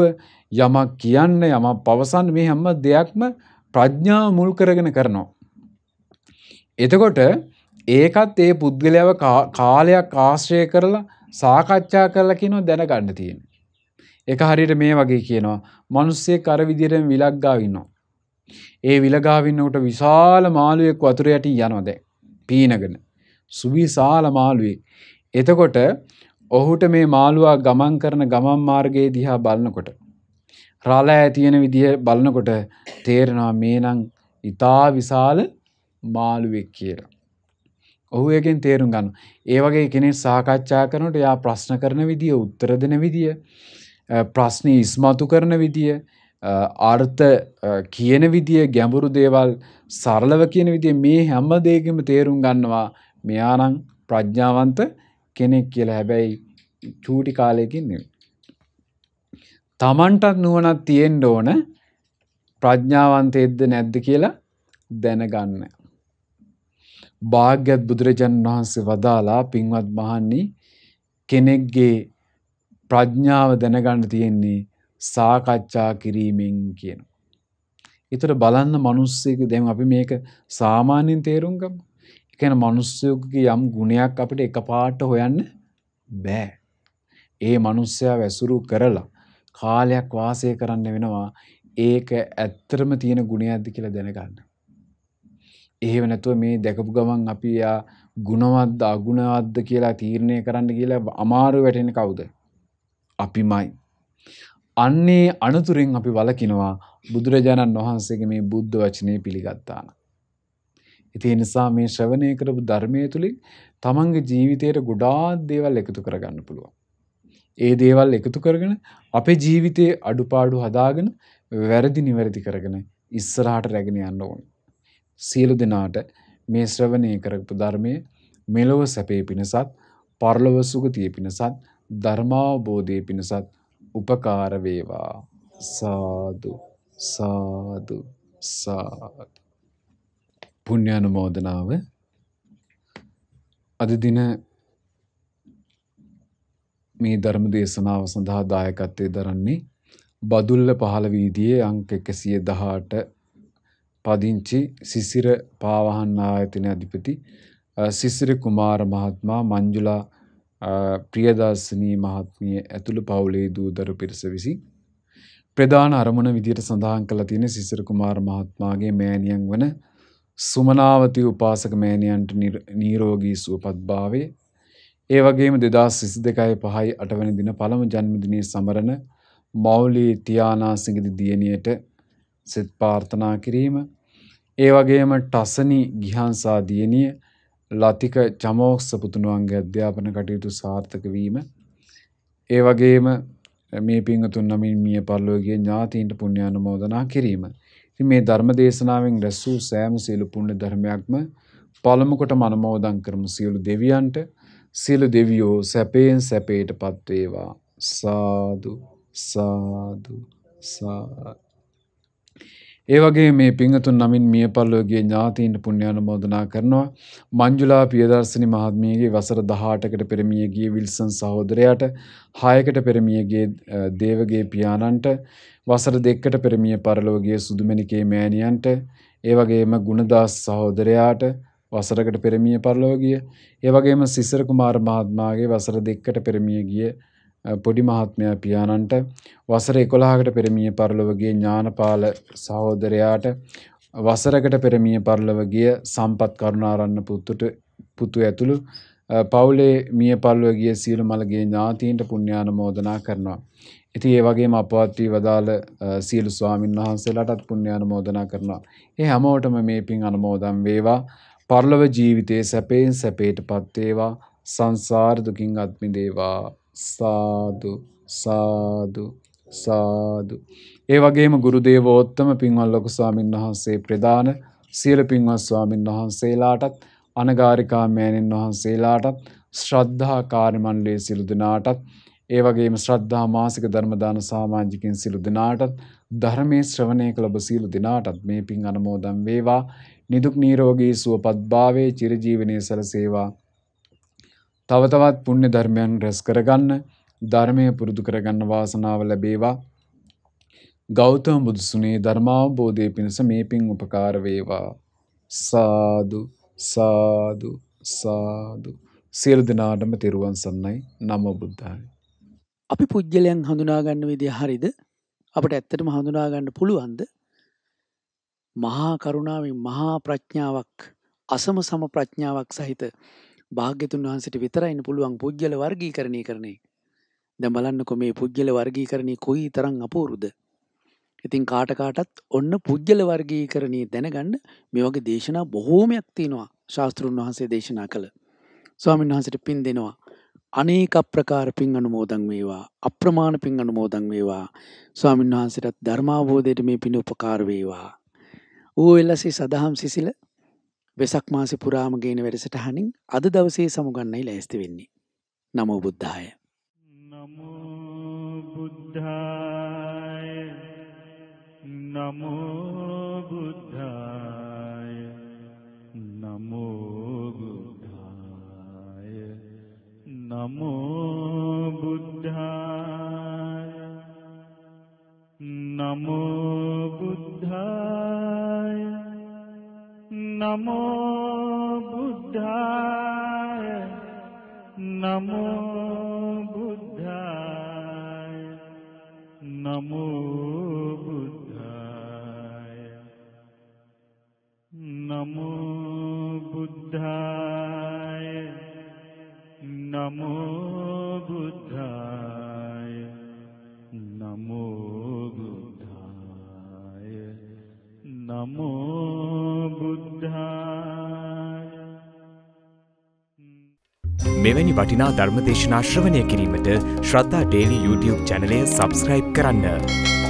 යමක් කියන්න යමක් පවසන්න මේ හැම දෙයක්ම ප්‍රඥාව මුල් කරගෙන කරනවා. එතකොට ඒකත් ඒ පුද්ගලයාව කාලයක් ආශ්‍රය කරලා සාකච්ඡා කරලා කියනවා දැනගන්න තියෙනවා. ඒක හරියට මේ වගේ කියනවා මිනිස්සෙක් අර විදිහටම විලක් ගාව ඉන්නවා. ඒ විල ගාව ඉන්නකොට විශාල මාළුවෙක් වතුර යටින් යනවා දැන් පීනගෙන. සුවිශාල මාළුවෙක්. එතකොට ඔහුට මේ මාළුවා ගමන් කරන ගමන් මාර්ගයේ දිහා බලනකොට රළ ඇතින විදිය බලනකොට තේරෙනවා මේ නම් ඉතා විශාල මාළුවෙක් කියලා. ඔහු එකෙන් තේරුම් ගන්න. ඒ වගේ කෙනෙක් සාකච්ඡා කරනකොට යා ප්‍රශ්න කරන විදිය, උත්තර දෙන විදිය, ප්‍රශ්න ඉස්මතු කරන විදිය, අර්ථ කියන විදිය, ගැඹුරු දේවල් සරලව කියන විදිය මේ හැම දෙයකම තේරුම් ගන්නවා මෙයා නම් ප්‍රඥාවන්ත කෙනෙක් කියලා. හැබැයි චූටි කාලයකින් නෙවෙයි. තමන්ටත් නුවණක් තියෙන්න ඕන ප්‍රඥාවන්තයෙක්ද නැද්ද කියලා දැනගන්න. භාග්‍යවත් බුදුරජාණන් වහන්සේ වදාලා පින්වත් මහණනි කෙනෙක්ගේ ප්‍රඥාව දැනගන්න තියෙන්නේ සාකච්ඡා කිරීමෙන් කියන. ඒතර බලන්න මිනිස්සෙක දැන් අපි මේක සාමාන්‍යයෙන් තේරුම් ගමු. ඒ කියන්නේ මිනිස්සෙකුගේ යම් ගුණයක් අපිට එකපාරට හොයන්න බෑ. ඒ මිනිස්සයා වැසුරු කරලා කාලයක් වාසය කරන්න වෙනවා ඒක ඇත්තටම තියෙන ගුණයක්ද කියලා දැනගන්න. එහෙම නැතුව මේ දැකපු ගමන් අපි යා ගුණවත්ද අගුණවත්ද කියලා තීරණය කරන්න කියලා අමාරු වැටෙන්නේ කවුද? අපිමයි. අන්නේ අනතුරෙන් අපි වළකිනවා බුදුරජාණන් වහන්සේගේ මේ බුද්ධ වචනේ පිළිගත්තා නම්. ඒ නිසා මේ ශ්‍රවණය කරපු ධර්මයේ තුලින් තමන්ගේ ජීවිතයට ගොඩාක් දේවල් එකතු කරගන්න පුළුවන්. ඒ දේවල් එකතු කරගෙන අපේ ජීවිතයේ අඩුපාඩු හදාගෙන වැරදි නිවැරදි කරගෙන ඉස්සරහට රැගෙන යන්න ඕනේ. සියලු දෙනාට මේ ශ්‍රවණය කරපු ධර්මයේ මෙලොව සැපේ පිණසත් පරලොව සුගතිය පිණසත් ධර්මාවබෝධයේ පිණසත් උපකාර වේවා. සාදු සාදු සාදු. පුණ්‍යානුමෝදනාව. අද දින මේ ධර්ම දේශනාව සඳහා දායකත්වයේ දරන්නේ බදුල්ල පහළ වීදියේ අංක 118 පදිංචි සිසිර පාවහන් ආයතන අධිපති සිසිර කුමාර මහත්මයා, මංජුලා ප්‍රියදර්ශනී මහත්මිය ඇතුළු පවුලේ දූදරු පිරිස විසින් ප්‍රධාන අරමුණ විදියට සඳහන් කරලා තියෙන සිසිර කුමාර මහත්මයාගේ මෑණියන් වන සුමනාවති උපාසක මෑණියන්ට නිරෝගී සුවපත් භාවය, ඒ වගේම 2022 5 වෙනි දින පළමු ජන්මදිනයේ සමරන මෞලී තියානාසිඟදි දියණියට සෙත් ප්‍රාර්ථනා කිරීම, ඒ වගේම ටසනි ගිහාන්සා දියණිය ලතික චමෝක්ස පුතුණුවන්ගේ අධ්‍යාපන කටයුතු සාර්ථක වීම, ඒ වගේම මේ පින්වතුන් නමින් මිය පරලෝකීය ඥාතීන්ට පුණ්‍යානුමෝදනා කිරීම. ඉතින් මේ ධර්ම දේශනාවෙන් රැස් වූ සෑම සියලු පුණ්‍ය ධර්මයක්ම පළමු කොට අනුමෝදන් කරමු සියලු දෙවියන්ට. සියලු දෙවියෝ සැපයෙන් සැපයටපත් වේවා. සාදු සාදු සාදු. ඒ වගේ මේ පින්වතුන් නමින් මිය පරලෝකීය ඥාතීන්ට පුණ්‍යානුමෝදනා කරනවා. මංජුලා ප්‍රියදර්ශනී මහත්මියගේ වසර 18කට පෙර මිය ගිය විල්සන් සහෝදරයාට, 6කට පෙර මිය ගිය දේවගේ පියාණන්ට, වසර 2කට පෙර මිය පරලෝකීය සුදුමැණිකේ මෑණියන්ට, ඒ වගේම ගුණදාස් සහෝදරයාට වසරකට පෙර මිය පරලෝකීය, ඒ වගේම සිසිර කුමාර මහත්මයාගේ වසර 2කට පෙර මිය ගිය පොඩි මහත්මයා පියාණන්ට, වසර 11කට පෙර මිය පරලොව ගිය ඥානපාල සහෝදරයාට, වසරකට පෙර මිය පරලොව ගිය සම්පත් කරුණාරත්න පුතු ඇතුළු පවුලේ මිය පරලොව ගිය සියලු මළගේ ඥාතීන්ට පුණ්‍යානුමෝදනා කරනවා. ඉතින් ඒ වගේම අපවත් වී වදාළ සියලු ස්වාමින් වහන්සේලාටත් පුණ්‍යානුමෝදනා කරනවා. ඒ හැමෝටම මේ පින් අනුමෝදන් වේවා. පරලොව ජීවිතයේ සැපයෙන් සැපයටපත් වේවා. සංසාර දුකින් අත් මිදේවා. සාදු සාදු සාදු. ඒ වගේම ගුරු දේවෝත්තම පින්වත් ලොකු ස්වාමීන් වහන්සේ ප්‍රදාන සියලු පින්වත් ස්වාමීන් වහන්සේලාටත්, අනගාരികා මෑණින් වහන්සේලාටත්, ශ්‍රද්ධා කාර්ය මණ්ඩලයේ සියලු දෙනාටත්, ඒ වගේම ශ්‍රද්ධා මාසික ධර්ම දාන සමාජිකින් සියලු දෙනාටත්, ධර්මයේ ශ්‍රවණය කළ ඔබ සියලු දෙනාටත් මේ පින් අනුමෝදන් වේවා. නිදුක් නිරෝගී සුවපත් භාවයේ චිරජීවනයේ සැලසේවා. තව තවත් පුණ්‍ය ධර්මයන් රැස් කරගන්න, ධර්මය පුරුදු කරගන්න වාසනාව ලැබේවා. ගෞතම බුදුසුනේ ධර්මාවබෝධයේ පිණිස මේ පින් උපකාර වේවා. සාදු සාදු සාදු. සියලු දෙනාටම තෙරුවන් සරණයි. නමෝ බුද්ධාය. අපි පුජ්‍යලයන් හඳුනා ගන්න විදිය හරිද? අපිට ඇත්තටම හඳුනා ගන්න පුළුවන්ද? මහා කරුණාවෙන් මහා ප්‍රඥාවක්, අසම සම ප්‍රඥාවක් සහිත භාග්‍යතුන් වහන්සේට විතරයින පුළුවන් පුජ්‍යල වර්ගීකරණය කරන්නේ. දැන් බලන්නකො මේ පුජ්‍යල වර්ගීකරණය කොයි තරම් අපූර්වද? ඉතින් කාට කාටත් ඔන්න පුජ්‍යල වර්ගීකරණය දැනගන්න මේ වගේ දේශනා බොහෝමයක් තියෙනවා. ශාස්ත්‍රුන් වහන්සේ දේශනා කළ ස්වාමීන් වහන්සේට පින් දෙනවා. අනේක ප්‍රකාර පින් අනුමෝදන් වේවා. අප්‍රමාණ පින් අනුමෝදන් වේවා. ස්වාමීන් වහන්සේට ධර්මාවබෝධයට මේ පින උපකාර වේවා. ඌ එලසේ සදහම් සිසිල වෙසක් මාසෙ පුරාම ගේන වැඩසටහනින් අද දවසේ සමුගන්නයි ලෑස්ති වෙන්නේ. නමෝ බුද්ධාය. බුද්ධාය නමෝ බුද්ධාය නමෝ බුද්ධාය නමෝ බුද්ධාය නමෝ බුද්ධාය නමෝ බුද්ධාය නමෝ බුද්ධාය නමෝ බුද්ධාය නමෝ බුද්ධාය නමෝ බුද්ධාය නමෝ බුද්ධාය නමෝ බුද්ධාය. මෙවැනි වටිනා ධර්මදේශනා ශ්‍රවණය කිරීමට ශ්‍රද්ධා ඩේලි YouTube චැනලය සබස්ක්‍රයිබ් කරන්න.